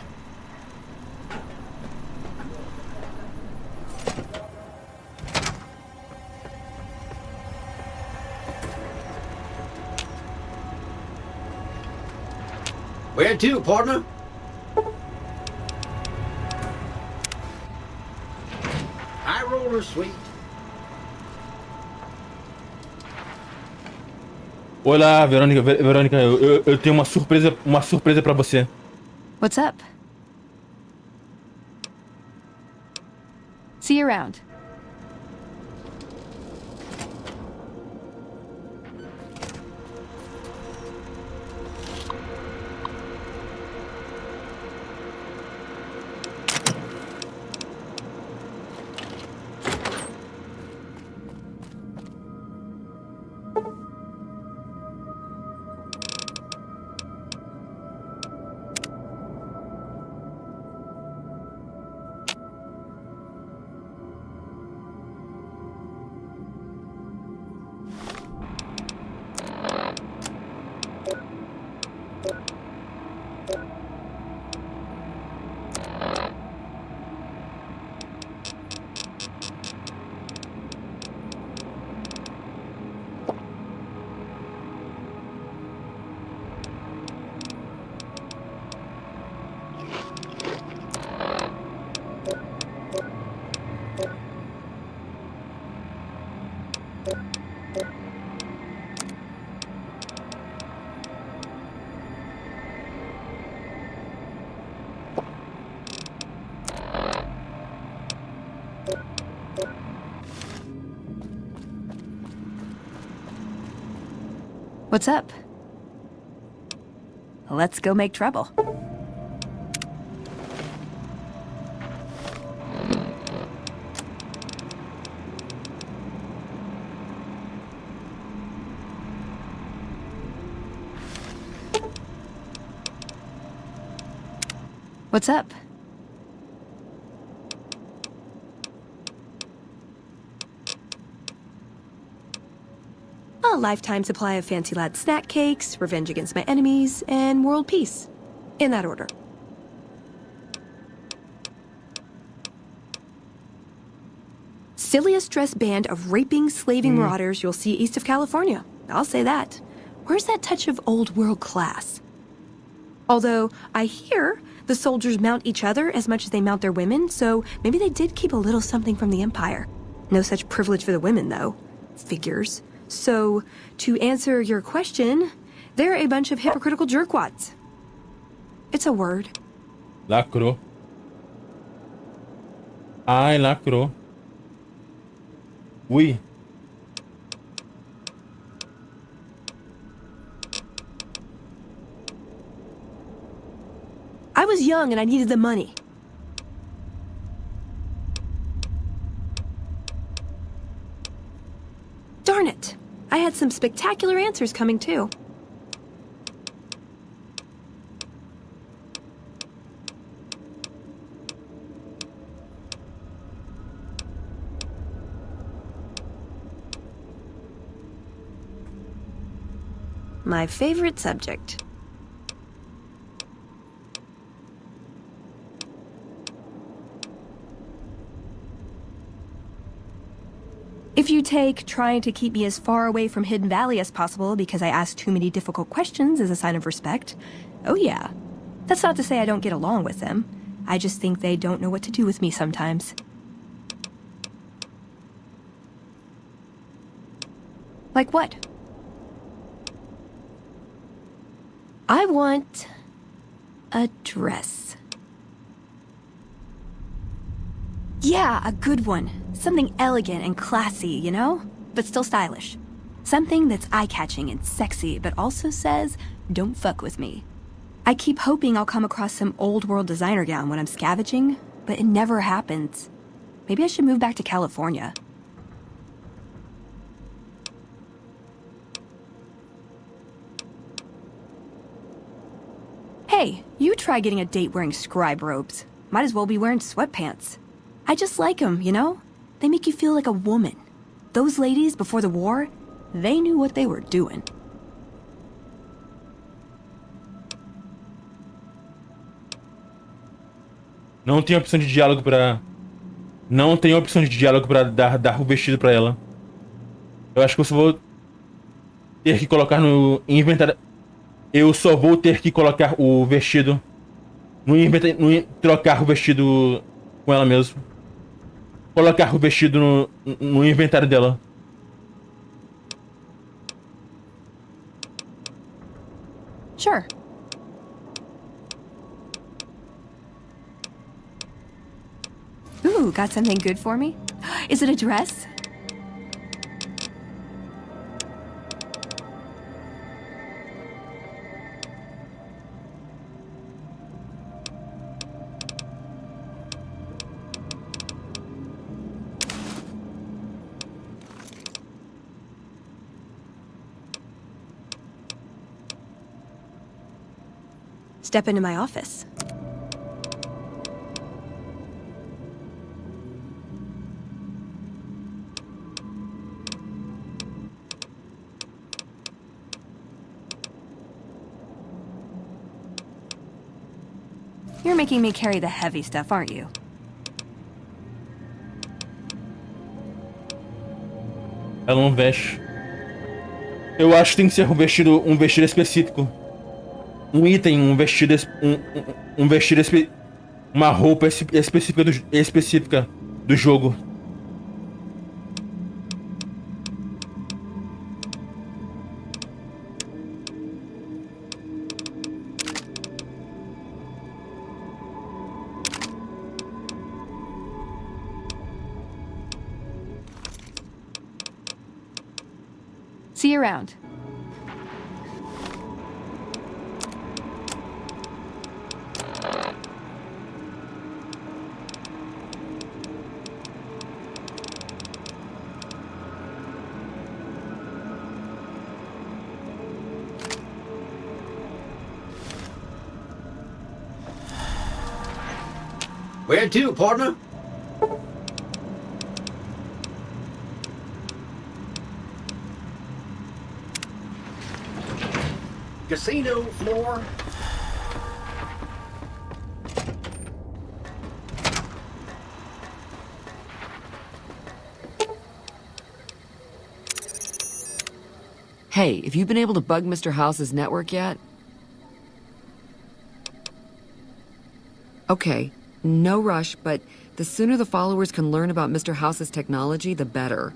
Where to, partner? High roller, sweet. Olá, Verônica. Verônica, eu tenho uma surpresa pra você. What's up? See you around. What's up? Let's go make trouble. What's up? A lifetime supply of Fancy Lad snack cakes, Revenge Against My Enemies, and World Peace. In that order. Silliest dressed band of raping, slaving marauders you'll see east of California. I'll say that. Where's that touch of old world class? Although, I hear the soldiers mount each other as much as they mount their women, so maybe they did keep a little something from the Empire. No such privilege for the women, though. Figures. So, to answer your question, they're a bunch of hypocritical jerkwads. It's a word. Lacrou. Ai, lacrou. Oui. I was young and I needed the money. Darn it. I had some spectacular answers coming too. My favorite subject. If you take trying to keep me as far away from Hidden Valley as possible because I ask too many difficult questions as a sign of respect, oh yeah. That's not to say I don't get along with them. I just think they don't know what to do with me sometimes. Like what? I want a dress. Yeah, a good one. Something elegant and classy, you know? But still stylish. Something that's eye-catching and sexy, but also says, don't fuck with me. I keep hoping I'll come across some old-world designer gown when I'm scavenging, but it never happens. Maybe I should move back to California. Hey, you try getting a date wearing scribe robes. Might as well be wearing sweatpants. I just like them, you know? They make you feel like a woman. Those ladies before the war, they knew what they were doing. Não tem opção de diálogo pra... Não tem opção de diálogo pra dar o vestido pra ela. Eu acho que eu só vou ter que colocar no inventário. Eu só vou ter que colocar o vestido no inventário, trocar o vestido com ela mesmo. Colocar o vestido no inventário dela. Sure. Ooh, got something good for me? Is it a dress? Step into my office. You're making me carry the heavy stuff, aren't you? Ela não veste. Eu acho que tem que ser um vestido específico. Um item, um vestido, uma roupa específica do jogo. See you around. Where to, partner? Casino floor. Hey, have you been able to bug Mr. House's network yet? Okay, no rush, but the sooner the followers can learn about Mr. House's technology, the better.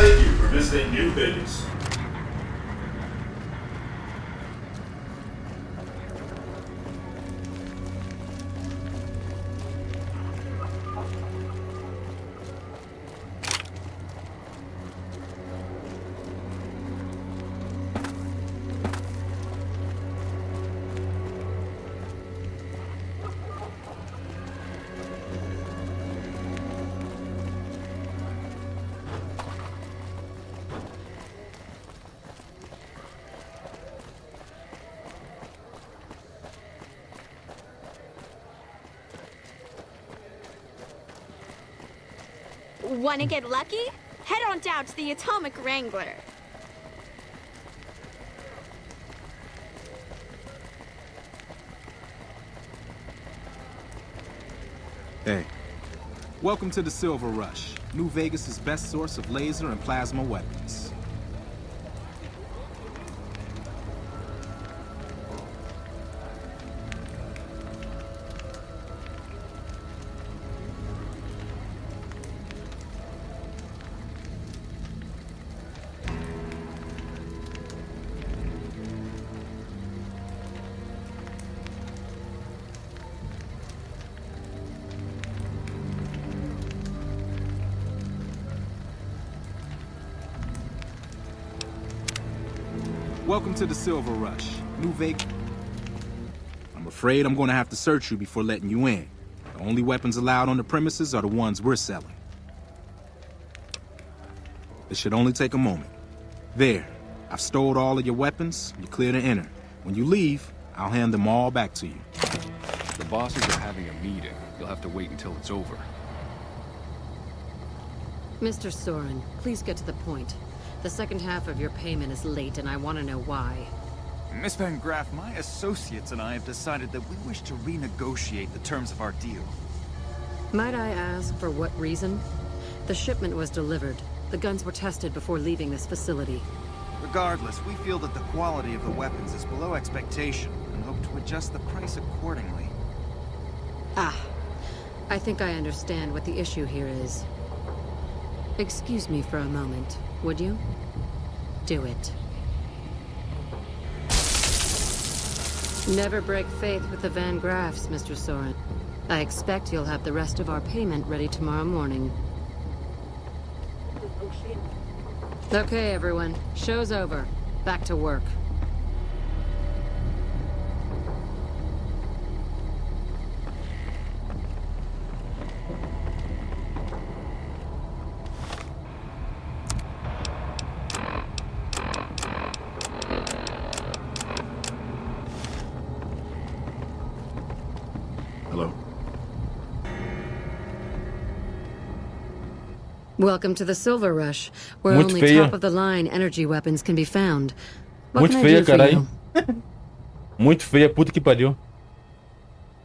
Thank you for visiting New Vegas. Wanna get lucky? Head on down to the Atomic Wrangler. Hey. Welcome to the Silver Rush, New Vegas' best source of laser and plasma weapons. Welcome to the Silver Rush, New Vegas. I'm afraid I'm gonna have to search you before letting you in. The only weapons allowed on the premises are the ones we're selling. It should only take a moment. There, I've stored all of your weapons. You're clear to enter. When you leave, I'll hand them all back to you. The bosses are having a meeting. You'll have to wait until it's over. Mr. Soren, please get to the point. The second half of your payment is late, and I want to know why. Miss Van Graff, my associates and I have decided that we wish to renegotiate the terms of our deal. Might I ask for what reason? The shipment was delivered. The guns were tested before leaving this facility. Regardless, we feel that the quality of the weapons is below expectation and hope to adjust the price accordingly. Ah, I think I understand what the issue here is. Excuse me for a moment, would you? Do it. Never break faith with the Van Graffs, Mr. Soren. I expect you'll have the rest of our payment ready tomorrow morning. Okay, everyone. Show's over. Back to work. Hello? Welcome to the Silver Rush, where Muito only feia. top-of-the-line energy weapons can be found. What Muito can I feia, do for caralho. you? Muito feia, puta que pariu.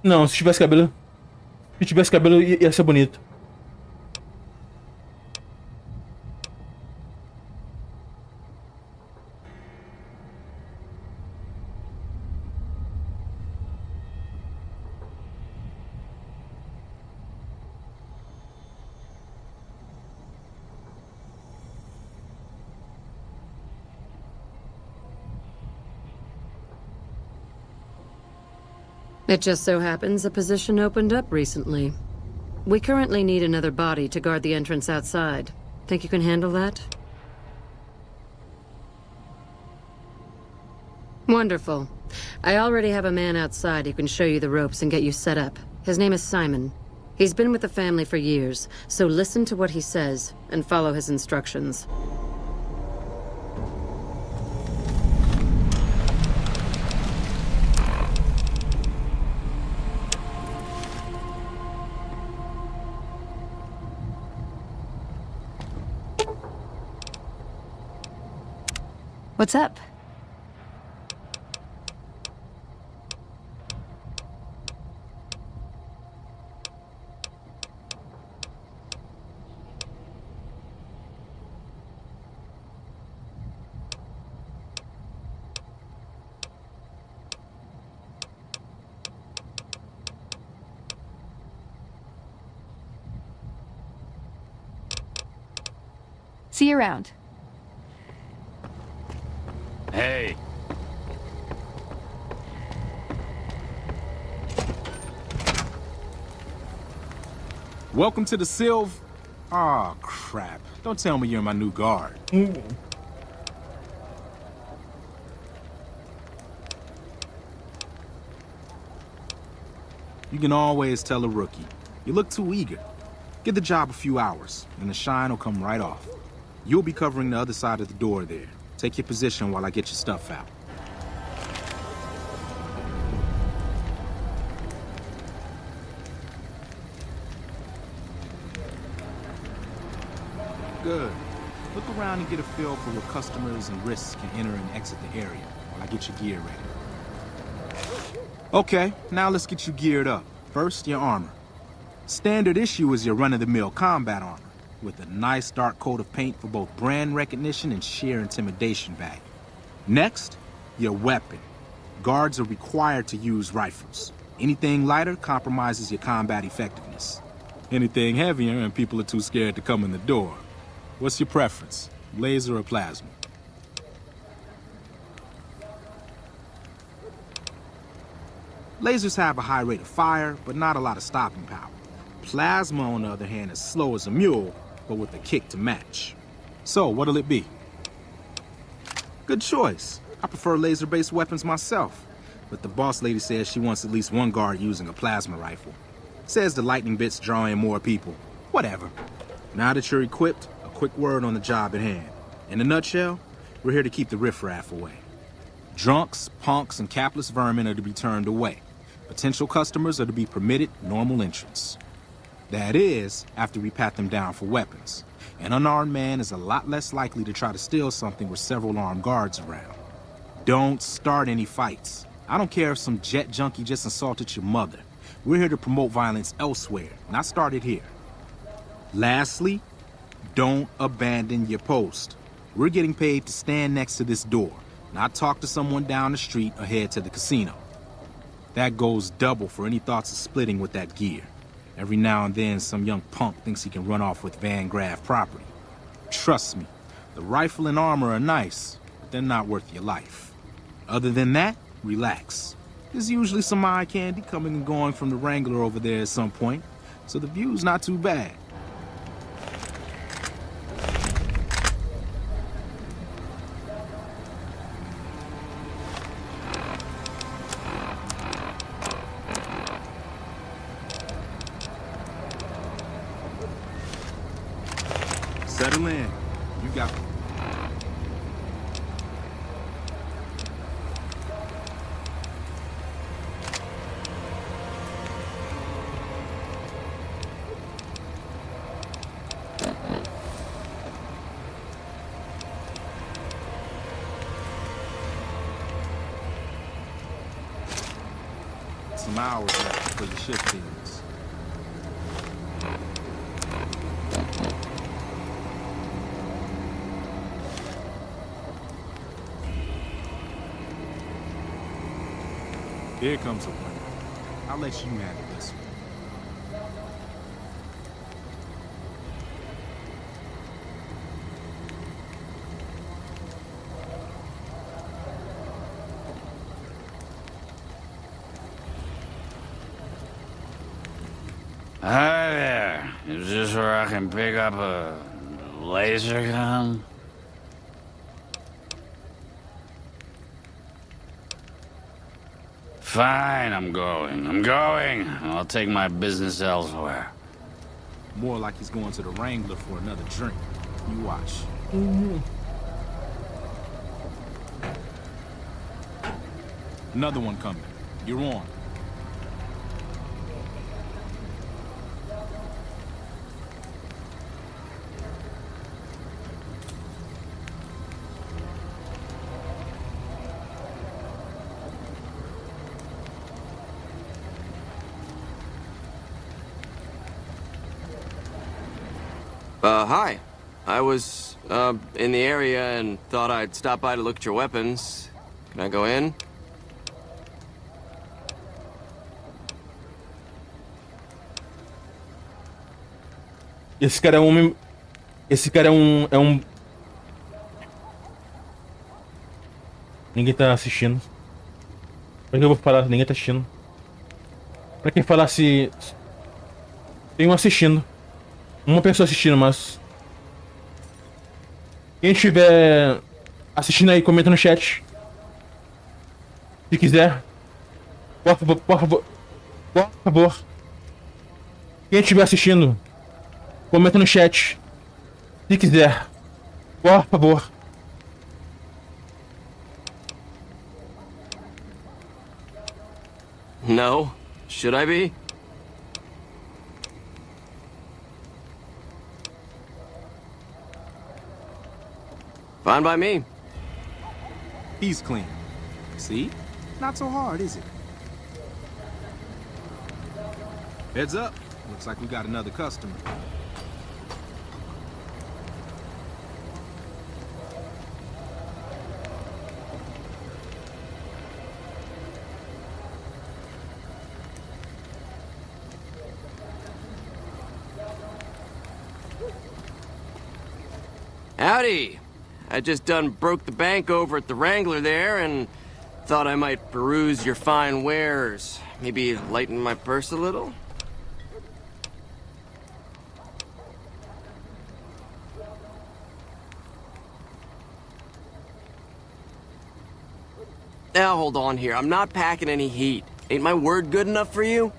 Não, se tivesse cabelo. Se tivesse cabelo, ia ser bonito. It just so happens a position opened up recently. We currently need another body to guard the entrance outside. Think you can handle that? Wonderful. I already have a man outside who can show you the ropes and get you set up. His name is Simon. He's been with the family for years, so listen to what he says and follow his instructions. What's up? See you around. Hey. Welcome to the Silv... Aw, crap. Don't tell me you're my new guard. You can always tell a rookie. You look too eager. Give the job a few hours, and the shine will come right off. You'll be covering the other side of the door there. Take your position while I get your stuff out. Good. Look around and get a feel for where customers and risks can enter and exit the area while I get your gear ready. Okay, now let's get you geared up. First, your armor. Standard issue is your run-of-the-mill combat armor, with a nice dark coat of paint for both brand recognition and sheer intimidation value. Next, your weapon. Guards are required to use rifles. Anything lighter compromises your combat effectiveness. Anything heavier and people are too scared to come in the door. What's your preference, laser or plasma? Lasers have a high rate of fire, but not a lot of stopping power. Plasma, on the other hand, is slow as a mule, but with a kick to match. So, what'll it be? Good choice. I prefer laser-based weapons myself, but the boss lady says she wants at least one guard using a plasma rifle. Says the lightning bits draw in more people. Whatever. Now that you're equipped, a quick word on the job at hand. In a nutshell, we're here to keep the riffraff away. Drunks, punks, and capless vermin are to be turned away. Potential customers are to be permitted normal entrance. That is, after we pat them down for weapons. An unarmed man is a lot less likely to try to steal something with several armed guards around. Don't start any fights. I don't care if some jet junkie just insulted your mother. We're here to promote violence elsewhere, not start it here. Lastly, don't abandon your post. We're getting paid to stand next to this door, not talk to someone down the street or head to the casino. That goes double for any thoughts of splitting with that gear. Every now and then, some young punk thinks he can run off with Van Graff property. Trust me, the rifle and armor are nice, but they're not worth your life. Other than that, relax. There's usually some eye candy coming and going from the Wrangler over there at some point, so the view's not too bad. Settle in. You got it. Some hours left before your shift ends. Here comes a winner. I'll let you handle this one. Hi there. Is this where I can pick up a laser gun? Fine, I'm going. I'll take my business elsewhere. More like he's going to the Wrangler for another drink. You watch. Another one coming. You're on. Hi. I was, in the area and thought I'd stop by to look at your weapons. Can I go in? Esse cara é um homem... Esse cara é um... Ninguém tá assistindo. Pra que eu vou falar? Ninguém tá assistindo. Pra quem falar se... Tem um assistindo. Uma pessoa assistindo, mas... Quem estiver assistindo aí, comenta no chat. Se quiser. Por favor, por favor. Por favor. Quem estiver assistindo, comenta no chat. Se quiser. Por favor. No. Should I be? Fine by me. He's clean. See? Not so hard, is it? Heads up. Looks like we got another customer. Howdy. I just done broke the bank over at the Wrangler there and thought I might peruse your fine wares. Maybe lighten my purse a little? Now hold on here. I'm not packing any heat. Ain't my word good enough for you?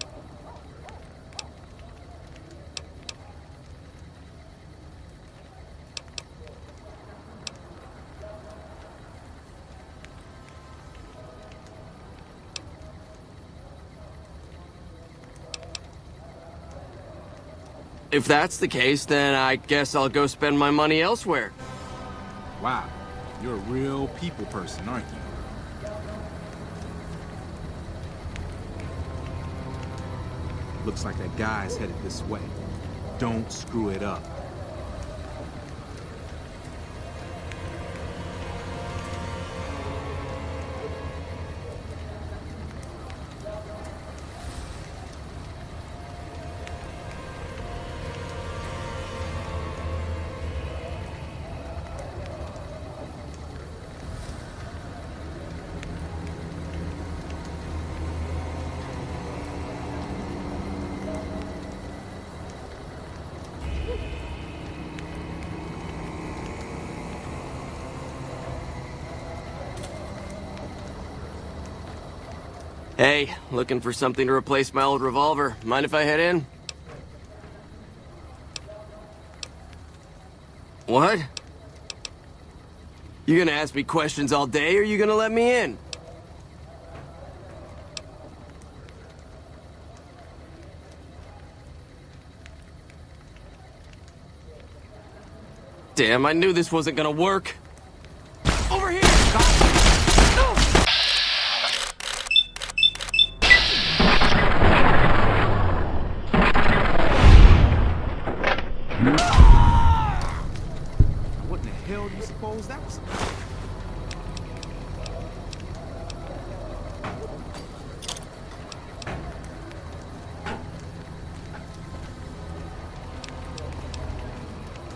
If that's the case, then I guess I'll go spend my money elsewhere. Wow, you're a real people person, aren't you? Looks like that guy's headed this way. Don't screw it up. Hey, looking for something to replace my old revolver. Mind if I head in? What? You gonna ask me questions all day, or you gonna let me in? Damn, I knew this wasn't gonna work. Over here! What in the hell do you suppose that was?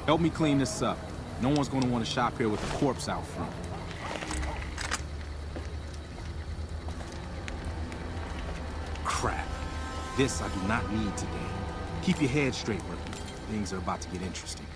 Help me clean this up. No one's gonna want to shop here with a corpse out front. Crap. This I do not need today. Keep your head straight, rookie. Things are about to get interesting.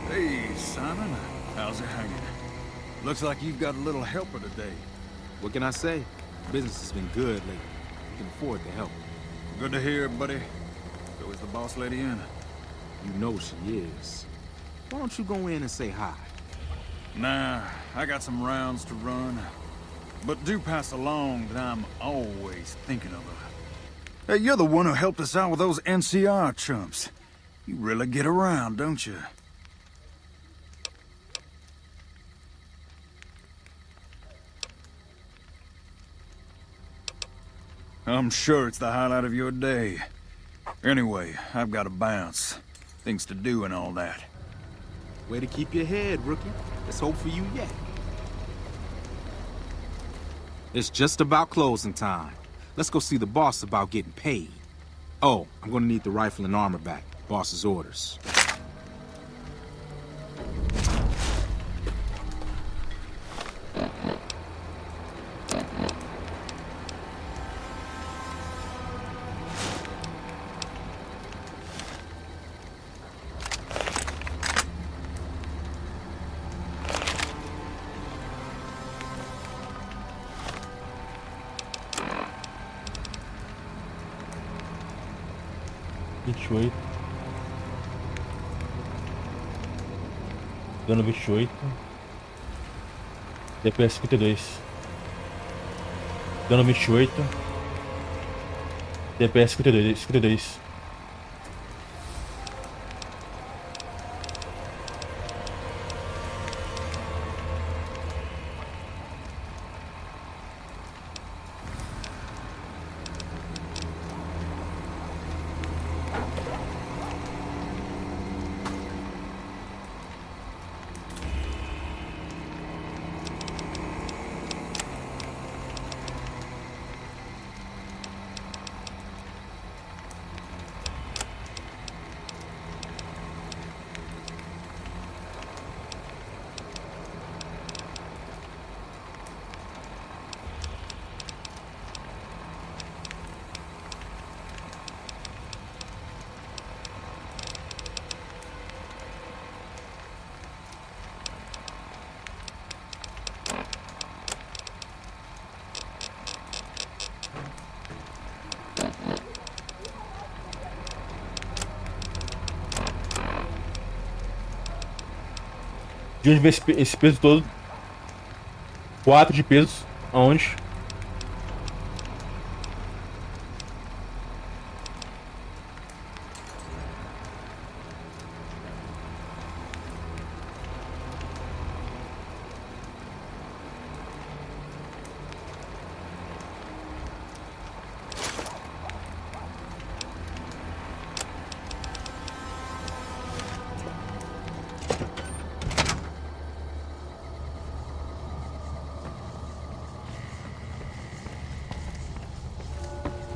Hey, Simon. How's it hanging? Looks like you've got a little helper today. What can I say? Business has been good lately. You can afford the help. Good to hear, buddy. So is the boss lady in? You know she is. Why don't you go in and say hi? Nah, I got some rounds to run. But do pass along that I'm always thinking of her. Hey, you're the one who helped us out with those NCR chumps. You really get around, don't you? I'm sure it's the highlight of your day. Anyway, I've got to bounce. Things to do and all that. Way to keep your head, rookie. Let's hope for you yet. It's just about closing time. Let's go see the boss about getting paid. Oh, I'm gonna need the rifle and armor back. Boss's orders. Dano 28. DPS 52. Dano 28. DPS 52. De onde vem esse peso todo? 4 de peso. Aonde?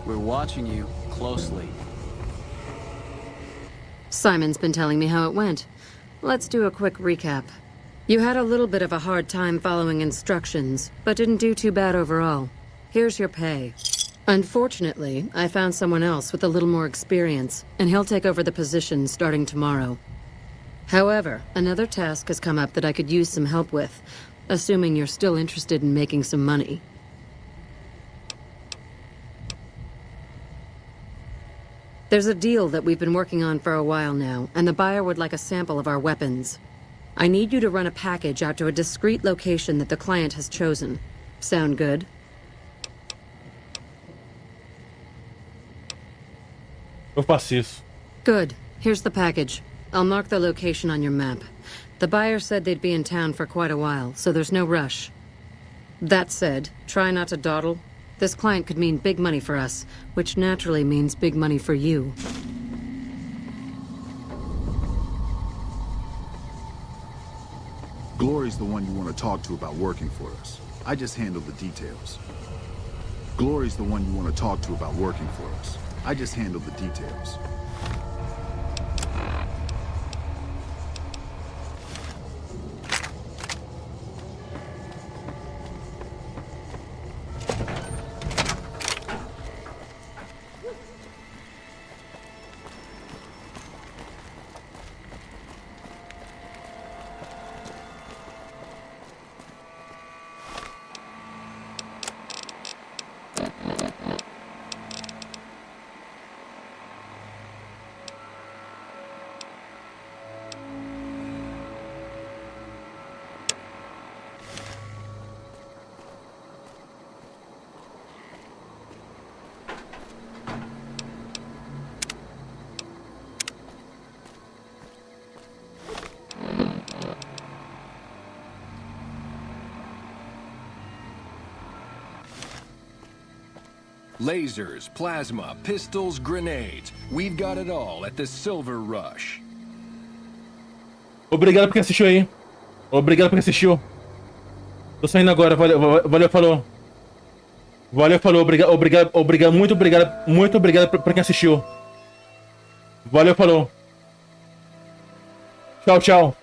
We're watching you closely. Simon's been telling me how it went. Let's do a quick recap. You had a little bit of a hard time following instructions, but didn't do too bad overall. Here's your pay. Unfortunately, I found someone else with a little more experience, and he'll take over the position starting tomorrow. However, another task has come up that I could use some help with, assuming you're still interested in making some money. There's a deal that we've been working on for a while now, and the buyer would like a sample of our weapons. I need you to run a package out to a discrete location that the client has chosen. Sound good? Eu faço isso. Good. Here's the package. I'll mark the location on your map. The buyer said they'd be in town for quite a while, so there's no rush. That said, try not to dawdle. This client could mean big money for us, which naturally means big money for you. Glory's the one you want to talk to about working for us. I just handle the details. Glory's the one you want to talk to about working for us. I just handle the details. Lasers, plasma, pistols, grenades. We've got it all at the Silver Rush. Obrigado porque assistiu aí. Obrigado porque assistiu. Tô saindo agora. Valeu, falou. Valeu, falou. Obrigado, muito obrigado pra quem assistiu. Valeu, falou. Tchau, tchau.